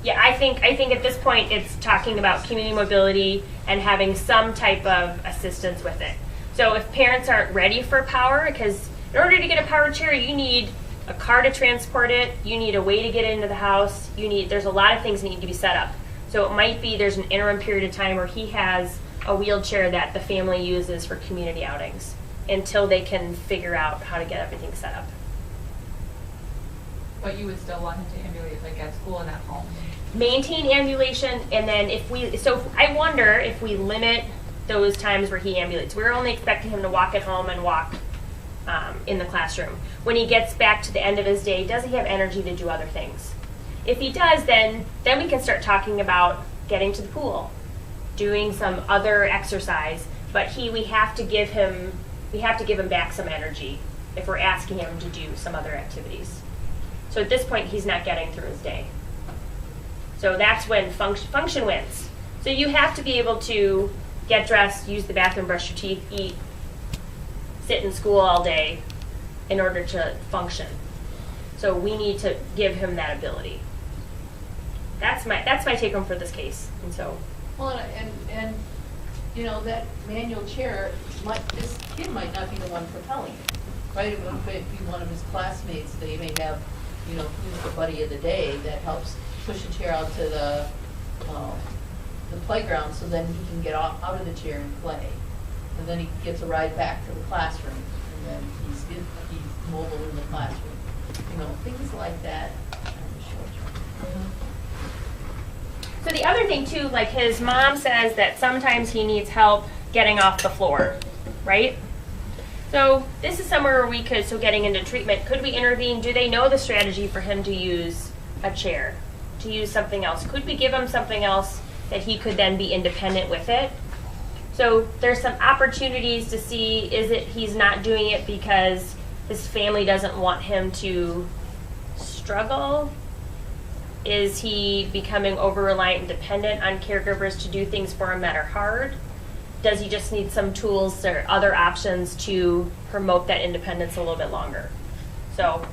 Yeah, I think at this point it's talking about community mobility and having some type of assistance with it. So if parents aren't ready for power, because in order to get a power chair, you need a car to transport it, you need a way to get into the house, there's a lot of things that need to be set up. So it might be there's an interim period of time where he has a wheelchair that the family uses for community outings until they can figure out how to get everything set up. But you would still want him to ambulate like at school and at home. Maintain ambulation, and then I wonder if we limit those times where he ambulates. We're only expecting him to walk at home and walk in the classroom. When he gets back to the end of his day, does he have energy to do other things? If he does, then we can start talking about getting to the pool, doing some other exercise. But we have to give him back some energy if we're asking him to do some other activities. So at this point, he's not getting through his day. So that's when function wins. So you have to be able to get dressed, use the bathroom, brush your teeth, eat, sit in school all day in order to function. So we need to give him that ability. That's my take home for this case. And so. Well, and you know, that manual chair, this kid might not be the one propelling it, right? It would be one of his classmates. They may have, you know, who's the buddy of the day that helps push a chair out to the playground, so then he can get out of the chair and play. And then he gets a ride back to the classroom, and then he's mobile in the classroom. You know, things like that in the short term. So the other thing too, like his mom says that sometimes he needs help getting off the floor, right? So this is somewhere where we could, so getting into treatment, could we intervene? Do they know the strategy for him to use a chair, to use something else? Could we give him something else that he could then be independent with it? So there's some opportunities to see, is it he's not doing it because his family doesn't want him to struggle? Is he becoming over-reliant and dependent on caregivers to do things for him that are hard? Does he just need some tools or other options to promote that independence a little bit longer? So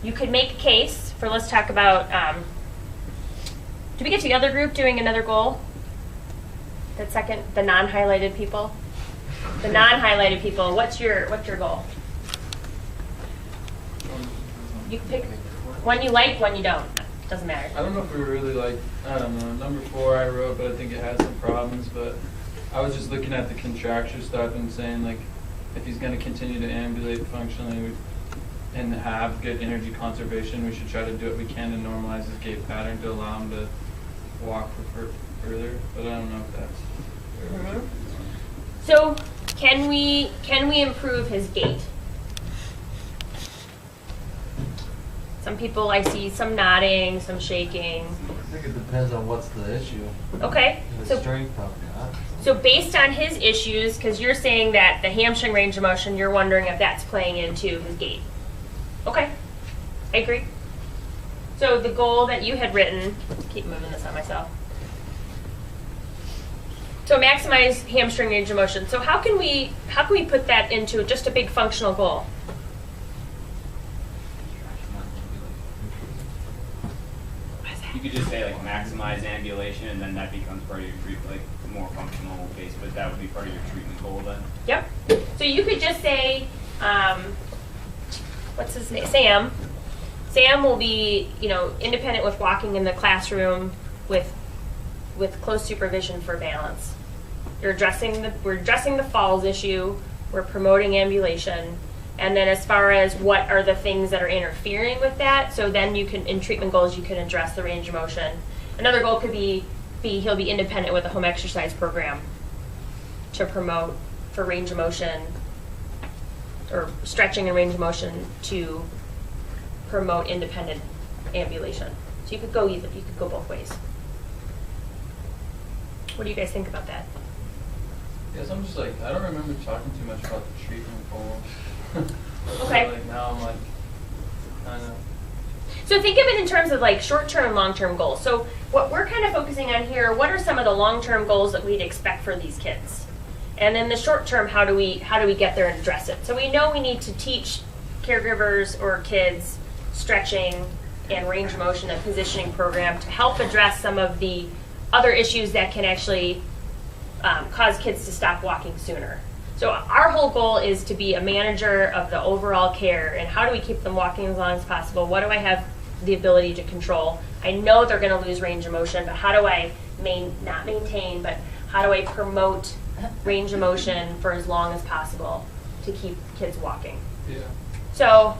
you could make a case for, let's talk about, did we get to the other group doing another goal? That second, the non-highlighted people? The non-highlighted people, what's your goal? You can pick one you like, one you don't. Doesn't matter. I don't know if we really like, I don't know, number 4 I wrote, but I think it has some problems, but I was just looking at the contracture stuff and saying, like, if he's going to continue to ambulate functionally and have good energy conservation, we should try to do what we can to normalize his gait pattern to allow him to walk further, but I don't know if that's... So can we improve his gait? Some people, I see some nodding, some shaking. I think it depends on what's the issue. Okay. The strength probably not. So based on his issues, because you're saying that the hamstring range of motion, you're wondering if that's playing into his gait. Okay, I agree. So the goal that you had written, keep moving this on myself. So maximize hamstring range of motion. So how can we put that into just a big functional goal? You could just say like maximize ambulation, and then that becomes part of your treatment, like more functional base, but that would be part of your treatment goal then. Yep. So you could just say, what's his name? Sam. Sam will be, you know, independent with walking in the classroom with close supervision for balance. We're addressing the falls issue. We're promoting ambulation. And then as far as what are the things that are interfering with that, so then you can, in treatment goals, you can address the range of motion. Another goal could be he'll be independent with a home exercise program to promote for range of motion, or stretching and range of motion to promote independent ambulation. So you could go both ways. What do you guys think about that? Yes, I'm just like, I don't remember talking too much about the treatment goal. Okay. So like now I'm like, I don't know. So think of it in terms of like short-term, long-term goals. So what we're kind of focusing on here, what are some of the long-term goals that we'd expect for these kids? And then the short-term, how do we get there and address it? So we know we need to teach caregivers or kids stretching and range of motion and positioning program to help address some of the other issues that can actually cause kids to stop walking sooner. So our whole goal is to be a manager of the overall care, and how do we keep them walking as long as possible? What do I have the ability to control? I know they're going to lose range of motion, but how do I not maintain, but how do I promote range of motion for as long as possible to keep kids walking? Yeah. So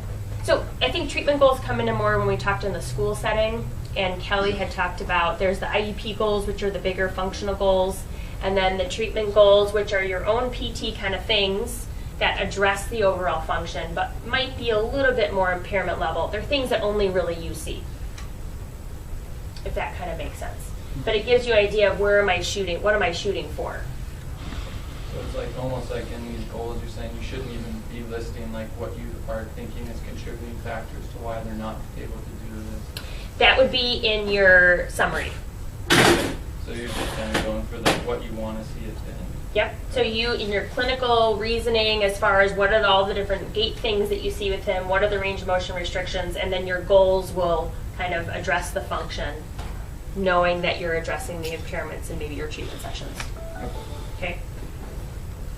I think treatment goals come into more when we talked in the school setting, and Kelly had talked about there's the IEP goals, which are the bigger functional goals, and then the treatment goals, which are your own PT kind of things that address the overall function, but might be a little bit more impairment level. They're things that only really you see, if that kind of makes sense. But it gives you an idea of where am I shooting, what am I shooting for? So it's like almost like in these goals you're saying you shouldn't even be listing like what you are thinking is contributing factors to why they're not able to do this. That would be in your summary. So you're just kind of going for like what you want to see it in. Yep. So you, in your clinical reasoning, as far as what are all the different gait things that you see with him, what are the range of motion restrictions, and then your goals will kind of address the function, knowing that you're addressing the impairments in maybe your treatment sessions. Okay.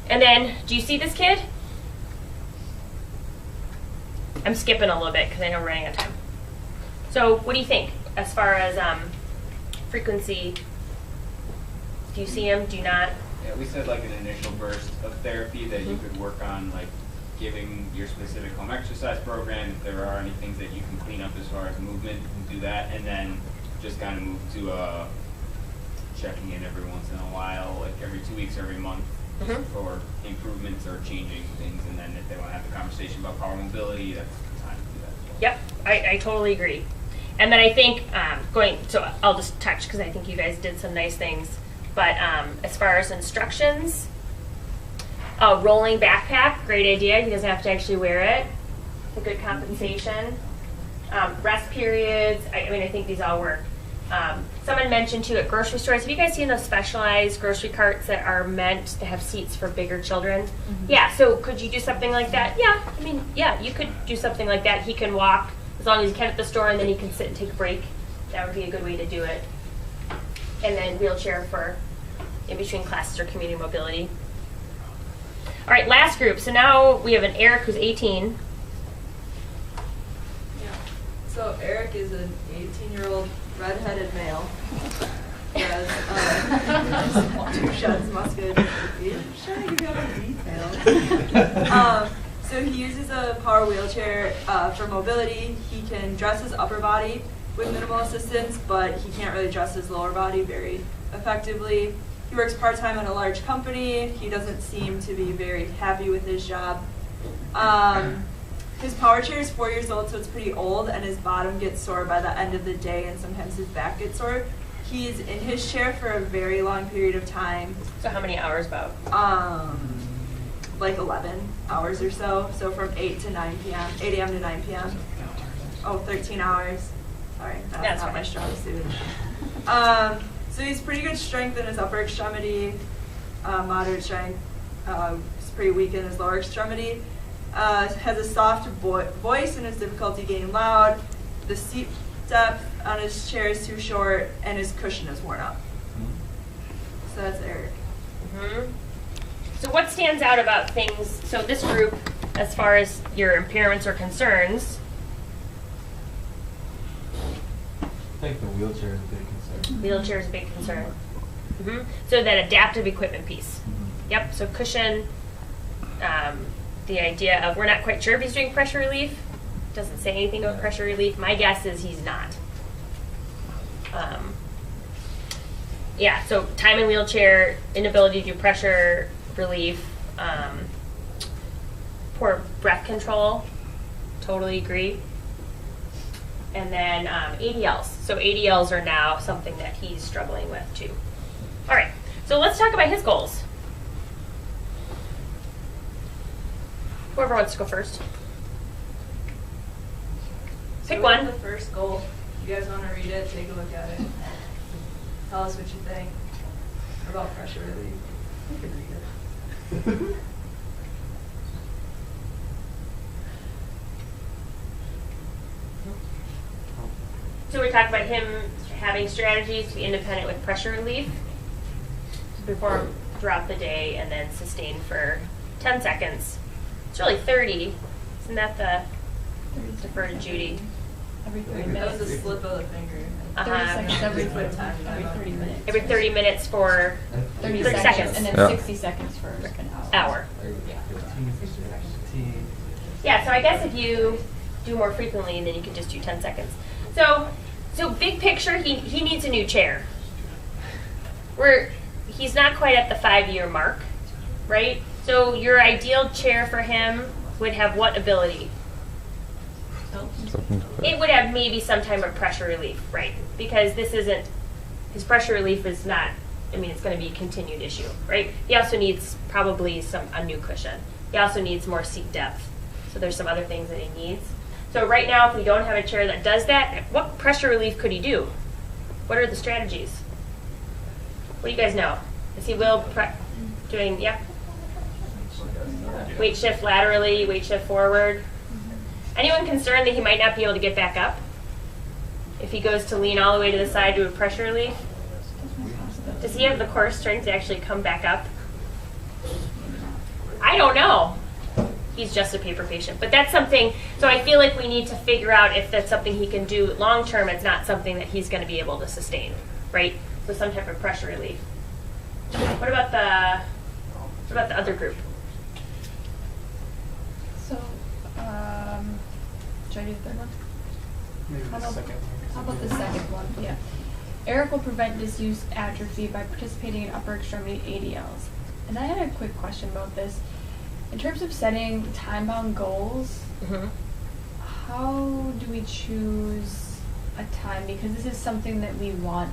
And then, do you see this kid? I'm skipping a little bit because I know we're running out of time. So what do you think as far as frequency? Do you see him? Do you not? Yeah, we said like an initial burst of therapy that you could work on, like giving your specific home exercise program. If there are any things that you can clean up as far as movement, you can do that. And then just kind of move to checking in every once in a while, like every 2 weeks, every month, for improvements or changing things. And then if they want to have the conversation about power mobility, that's the time to do that as well. Yep, I totally agree. And then I think so I'll just touch because I think you guys did some nice things. But as far as instructions, rolling backpack, great idea. He doesn't have to actually wear it. A good compensation. Rest periods, I think these all work. Someone mentioned too at grocery stores, have you guys seen those specialized grocery carts that are meant to have seats for bigger children? Yeah, so could you do something like that? Yeah, you could do something like that. He can walk as long as he can at the store, and then he can sit and take a break. That would be a good way to do it. And then wheelchair for in between classes or community mobility. All right, last group. So now we have an Eric who's 18. Yeah. So Eric is an 18-year-old redheaded male. He has Duchenne's muscular dystrophy. Sure, you got a detail. So he uses a power wheelchair for mobility. He can dress his upper body with minimal assistance, but he can't really dress his lower body very effectively. He works part-time at a large company. He doesn't seem to be very happy with his job. His power chair is 4 years old, so it's pretty old, and his bottom gets sore by the end of the day, and sometimes his back gets sore. He's in his chair for a very long period of time. So how many hours about? Like 11 hours or so. So from 8 to 9 p.m., 8 a.m. to 9 p.m. Oh, 13 hours. Sorry, that's not my strong suit. So he's pretty good strength in his upper extremity, moderate strength. He's pretty weak in his lower extremity. Has a soft voice and has difficulty getting loud. The seat depth on his chair is too short, and his cushion is worn out. So that's Eric. So what stands out about things, so this group, as far as your impairments are concerns? I think the wheelchair is a big concern. Wheelchair is a big concern. So that adaptive equipment piece. Yep, so cushion, the idea of, we're not quite sure if he's doing pressure relief. Doesn't say anything about pressure relief. My guess is he's not. Yeah, so time in wheelchair, inability to do pressure relief, poor breath control, totally agree. And then ADLs. So ADLs are now something that he's struggling with too. All right, so let's talk about his goals. Whoever wants to go first. Pick one. The first goal. You guys want to read it? Take a look at it. Tell us what you think about pressure relief. You can read it. So we talked about him having strategies to be independent with pressure relief, perform throughout the day, and then sustain for 10 seconds. It's really 30. Isn't that the, defer to Judy. Every 30 That minutes. was a slip of the finger. 30 seconds every 30 minutes. Every 30 minutes for 30 seconds. seconds. And then 60 seconds for an hour. Yeah, so I guess if you do more frequently, then you can just do 10 seconds. So big picture, he needs a new chair. He's not quite at the 5-year mark, right? So your ideal chair for him would have what ability? It would have maybe some type of pressure relief, right? Because this isn't, his pressure relief is not, it's going to be a continued issue, right? He also needs probably a new cushion. He also needs more seat depth. So there's some other things that he needs. So right now, if we don't have a chair that does that, what pressure relief could he do? What are the strategies? What do you guys know? Is he doing, yeah? Weight shift laterally, weight shift forward. Anyone concerned that he might not be able to get back up? If he goes to lean all the way to the side to a pressure relief? Does he have the core strength to actually come back up? I don't know. He's just a paper patient. But that's something, so I feel like we need to figure out if that's something he can do long-term. It's not something that he's going to be able to sustain, right? So some type of pressure relief. What about the other group? So, should I do the third one? Maybe How the about- second How one. about the second one? Yeah. Eric will prevent disuse atrophy by participating in upper extremity ADLs. And I had a quick question about this. In terms of setting time-bound goals, how do we choose a time? Because this is something that we want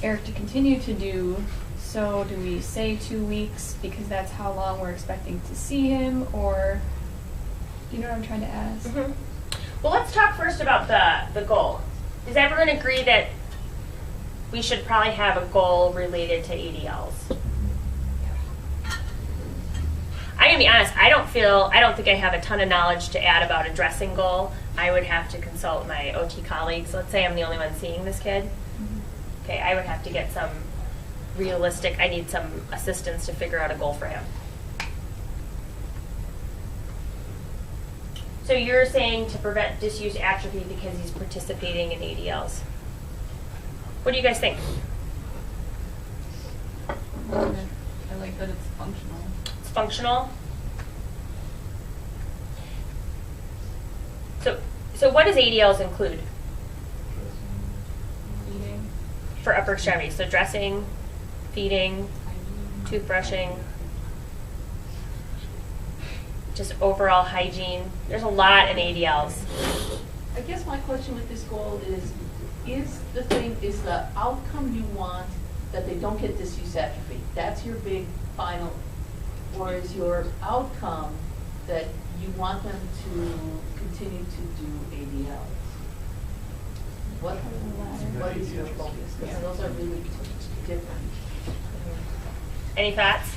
Eric to continue to do. So do we say 2 weeks because that's how long we're expecting to see him? Or, you know what I'm trying to ask? Well, let's talk first about the goal. Does everyone agree that we should probably have a goal related to ADLs? I'm gonna be honest, I don't think I have a ton of knowledge to add about a dressing goal. I would have to consult my OT colleagues. Let's say I'm the only one seeing this kid. Okay, I would have to get some realistic, I need some assistance to figure out a goal for him. So you're saying to prevent disuse atrophy because he's participating in ADLs. What do you guys think? I like that it's functional. It's functional. So what does ADLs include? Eating. For upper extremities? So dressing, feeding, toothbrushing, just overall hygiene. There's a lot in ADLs. I guess my question with this goal is the outcome you want that they don't get disuse atrophy? That's your big final, or is your outcome that you want them to continue to do ADLs? What is your focus? Because those are really different. Any thoughts?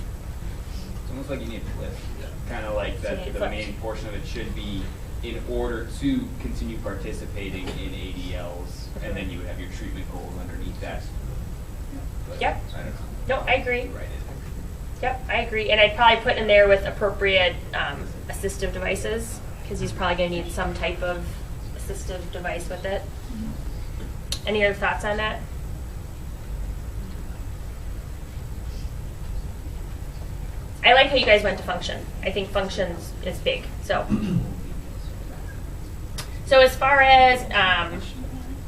It's almost like you need a list. Kind of like So you that need the flips. main portion of it should be in order to continue participating in ADLs, and then you would have your treatment goals underneath that. But Yep. I don't know. No, I agree. Right in. Yep, I agree. And I'd probably put in there with appropriate assistive devices, because he's probably going to need some type of assistive device with it. Any other thoughts on that? I like how you guys went to function. I think functions is big. So as far as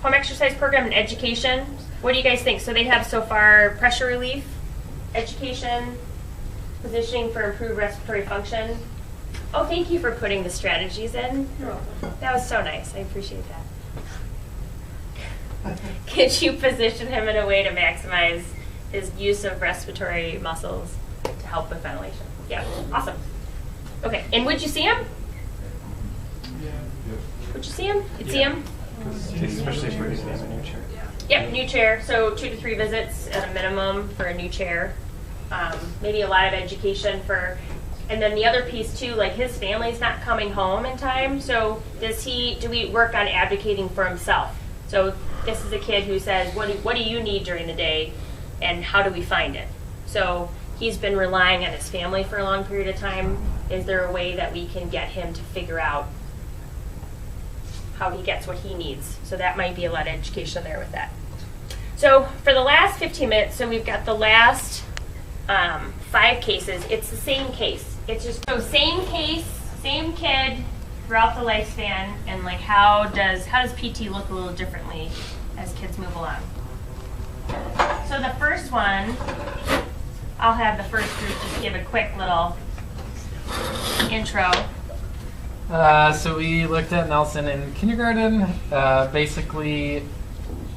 home exercise program and education, what do you guys think? So they have so far pressure relief, education, positioning for improved respiratory function. Oh, thank you for putting the strategies in. That was so nice. I appreciate that. Could you position him in a way to maximize his use of respiratory muscles to help with ventilation? Yeah, awesome. Okay, and would you see him? Would you see him? You'd see him? Especially if we're using a new chair. Yep, new chair. So 2 to 3 visits at a minimum for a new chair. Maybe a lot of education for, and then the other piece too, like his family's not coming home in time. So do we work on advocating for himself? So this is a kid who says, what do you need during the day, and how do we find it? So he's been relying on his family for a long period of time. Is there a way that we can get him to figure out how he gets what he needs? So that might be a lot of education there with that. So for the last 15 minutes, so we've got the last 5 cases. It's the same case. It's just, so same case, same kid throughout the lifespan, and like how does PT look a little differently as kids move along? So the first one, I'll have the first group just give a quick little intro. So we looked at Nelson in kindergarten, basically,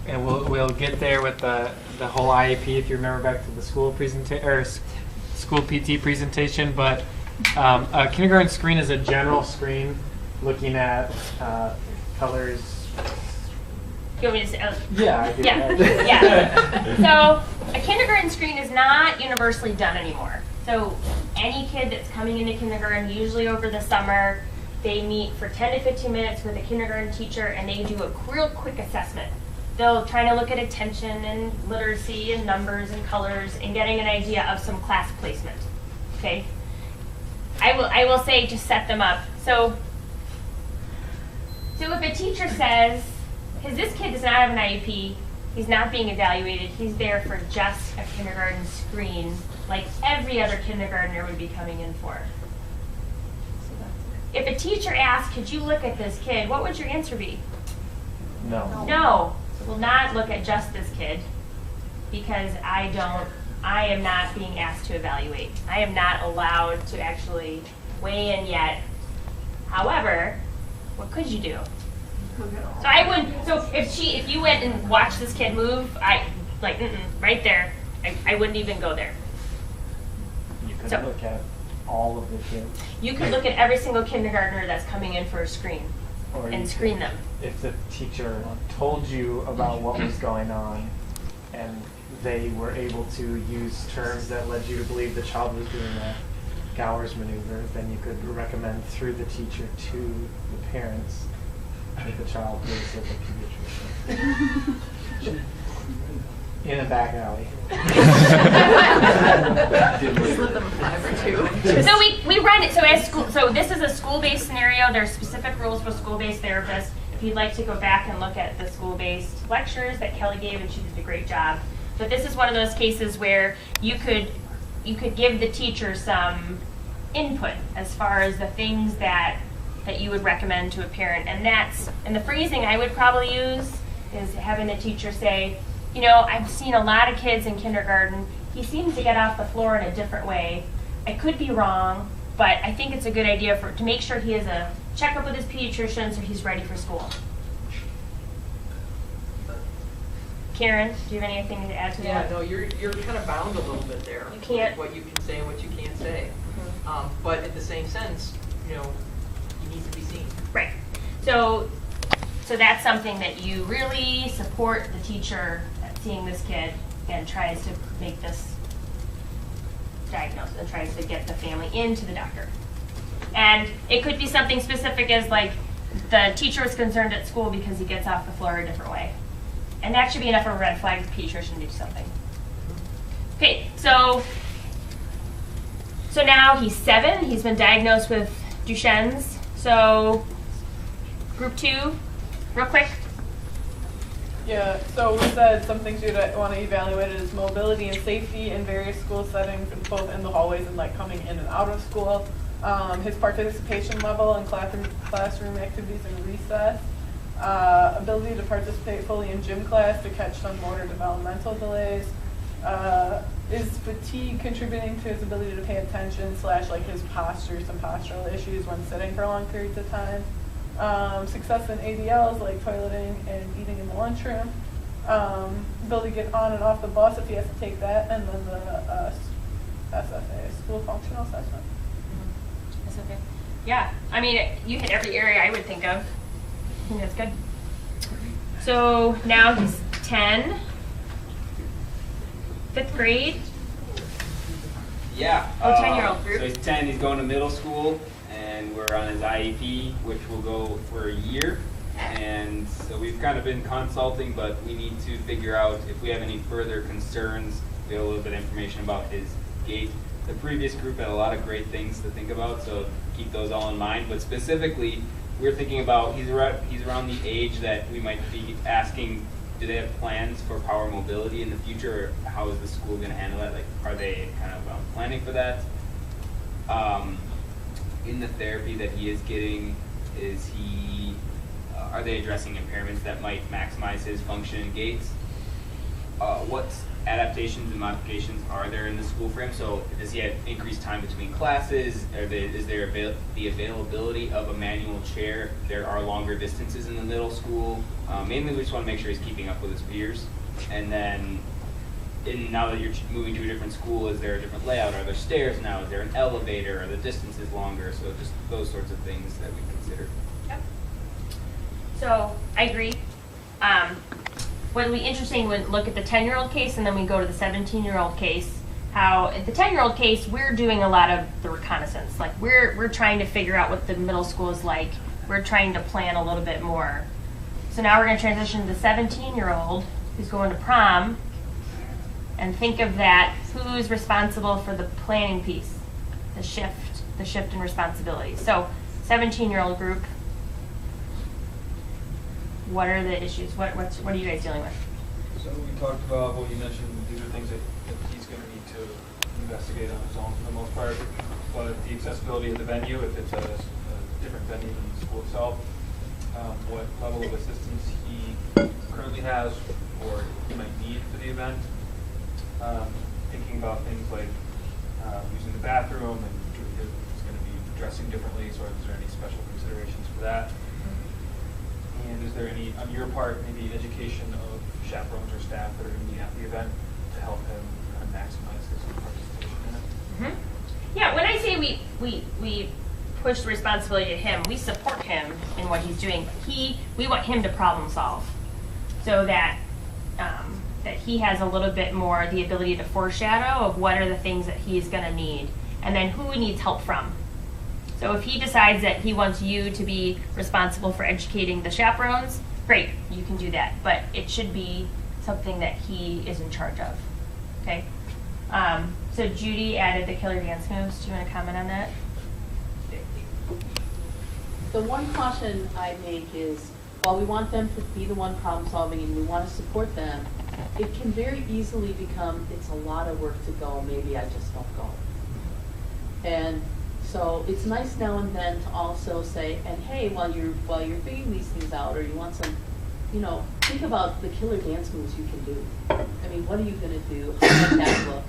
and we'll get there with the whole IEP if you remember back to the school presentation or school PT presentation. But a kindergarten screen is a general screen looking at colors. You want me to say? Yeah, I do. Yeah. So a kindergarten screen is not universally done anymore. So any kid that's coming into kindergarten, usually over the summer, they meet for 10 to 15 minutes with a kindergarten teacher, and they do a real quick assessment. They'll try to look at attention and literacy and numbers and colors and getting an idea of some class placement. Okay. I will say just set them up. So if a teacher says, because this kid does not have an IEP, he's not being evaluated, he's there for just a kindergarten screen, like every other kindergartner would be coming in for. If a teacher asks, could you look at this kid, what would your answer be? No. No, will not look at just this kid, because I am not being asked to evaluate. I am not allowed to actually weigh in yet. However, what could you do? So I wouldn't, so if you went and watched this kid move, right there, I wouldn't even go there. You could So- look at all of the kids. You could look at every single kindergartner that's coming in for a screen Or you and could- screen them. If the teacher told you about what was going on and they were able to use terms that led you to believe the child was doing a Gowers maneuver, then you could recommend through the teacher to the parents that the child goes with a pediatrician. In a back alley. Slip them a five or two. So we run it, so as school, so this is a school-based scenario. There's specific rules for school-based therapists. If you'd like to go back and look at the school-based lectures that Kelly gave, and she did a great job. But this is one of those cases where you could give the teacher some input as far as the things that you would recommend to a parent. And the phrasing I would probably use is having the teacher say, you know, I've seen a lot of kids in kindergarten. He seems to get off the floor in a different way. I could be wrong, but I think it's a good idea to make sure he has a checkup with his pediatrician so he's ready for school. Karen, do you have anything to add to Yeah, that? no, you're kind of bound a little bit there. You can't. What you can say and what you can't say. But in the same sense, you know, you need to be seen. Right. So that's something that you really support the teacher at seeing this kid and tries to make this diagnosis and tries to get the family into the doctor. And it could be something specific as like the teacher was concerned at school because he gets off the floor a different way. And that should be enough of a red flag for the pediatrician to do something. Okay, so now he's 7. He's been diagnosed with Duchenne's. So group 2, real quick. Yeah, so we said some things you'd want to evaluate is mobility and safety in various school settings, both in the hallways and like coming in and out of school. His participation level in classroom activities and recess. Ability to participate fully in gym class to catch some motor developmental delays. Is fatigue contributing to his ability to pay attention / like his posture, some postural issues when sitting for long periods of time. Success in ADLs like toileting and eating in the lunchroom. Ability to get on and off the bus if he has to take that, and then the SFA, school functional assessment. That's okay. Yeah, I mean, you hit every area I would think of. I think that's good. So now he's 10, 5th grade. Yeah. Oh, 10-year-old group. So he's 10, he's going to middle school, and we're on his IEP, which will go for a year. And so we've kind of been consulting, but we need to figure out if we have any further concerns. We have a little bit of information about his gait. The previous group had a lot of great things to think about, so keep those all in mind. But specifically, we're thinking about he's around the age that we might be asking, do they have plans for power mobility in the future, or how is the school going to handle that? Like, are they kind of planning for that? In the therapy that he is getting, are they addressing impairments that might maximize his function in Gates? What adaptations and modifications are there in the school frame? So does he have increased time between classes? Is there the availability of a manual chair? There are longer distances in the middle school. Mainly we just want to make sure he's keeping up with his peers. And then now that you're moving to a different school, is there a different layout? Are there stairs now? Is there an elevator? Are the distances longer? So just those sorts of things that we consider. Yep. So I agree. What'll be interesting when look at the 10-year-old case and then we go to the 17-year-old case. How at the 10-year-old case we're doing a lot of the reconnaissance. Like we're trying to figure out what the middle school is like. We're trying to plan a little bit more. So now we're going to transition to the 17-year-old who's going to prom, and think of that. Who's responsible for the planning piece? the shift in responsibility. So 17-year-old group, what are the issues? What are you guys dealing with? So we talked about, well, you mentioned these are things that he's going to need to investigate on his own for the most part, but the accessibility of the venue, if it's a different venue than the school itself, what level of assistance he currently has or he might need for the event. Thinking about things like using the bathroom and it's going to be dressing differently, so is there any special considerations for that? And is there any, on your part, maybe education of chaperones or staff that are going to be at the event to help him kind of maximize his participation in it? Mm-hmm. Yeah, when I say we push the responsibility to him, we support him in what he's doing. We want him to problem solve, so that that he has a little bit more the ability to foreshadow of what are the things that he's going to need, and then who he needs help from. So if he decides that he wants you to be responsible for educating the chaperones, great, you can do that. But it should be something that he is in charge of. Okay. So Judy added the killer dance moves. Do you want to comment on that? The one caution I make is, while we want them to be the one problem solving and we want to support them, it can very easily become, it's a lot of work to go, maybe I just don't go. And so it's nice now and then to also say, and hey, while you're figuring these things out, or you want some, think about the killer dance moves you can do. I mean, what are you going to do? How might that look?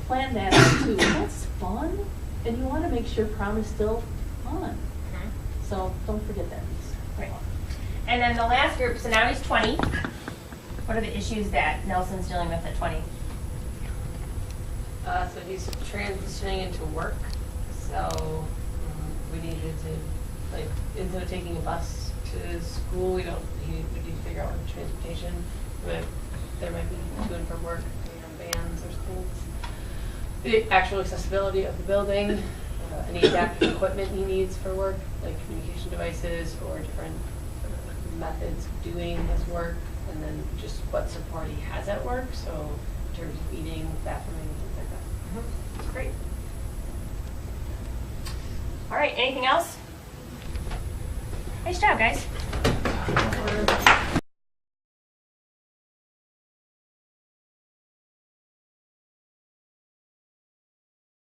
Plan that out too. That's fun, and you want to make sure prom is still fun. So don't forget that piece. Right. And then the last group, so now he's 20. What are the issues that Nelson's dealing with at 20? So he's transitioning into work. So we needed to, instead of taking a bus to school, we need to figure out what transportation. There might be to and from work, vans or schools. The actual accessibility of the building, any adaptive equipment he needs for work, like communication devices or different methods of doing his work, and then just what support he has at work. So in terms of eating, bathrooming, things like that. That's great. All right, anything else? Nice job, guys.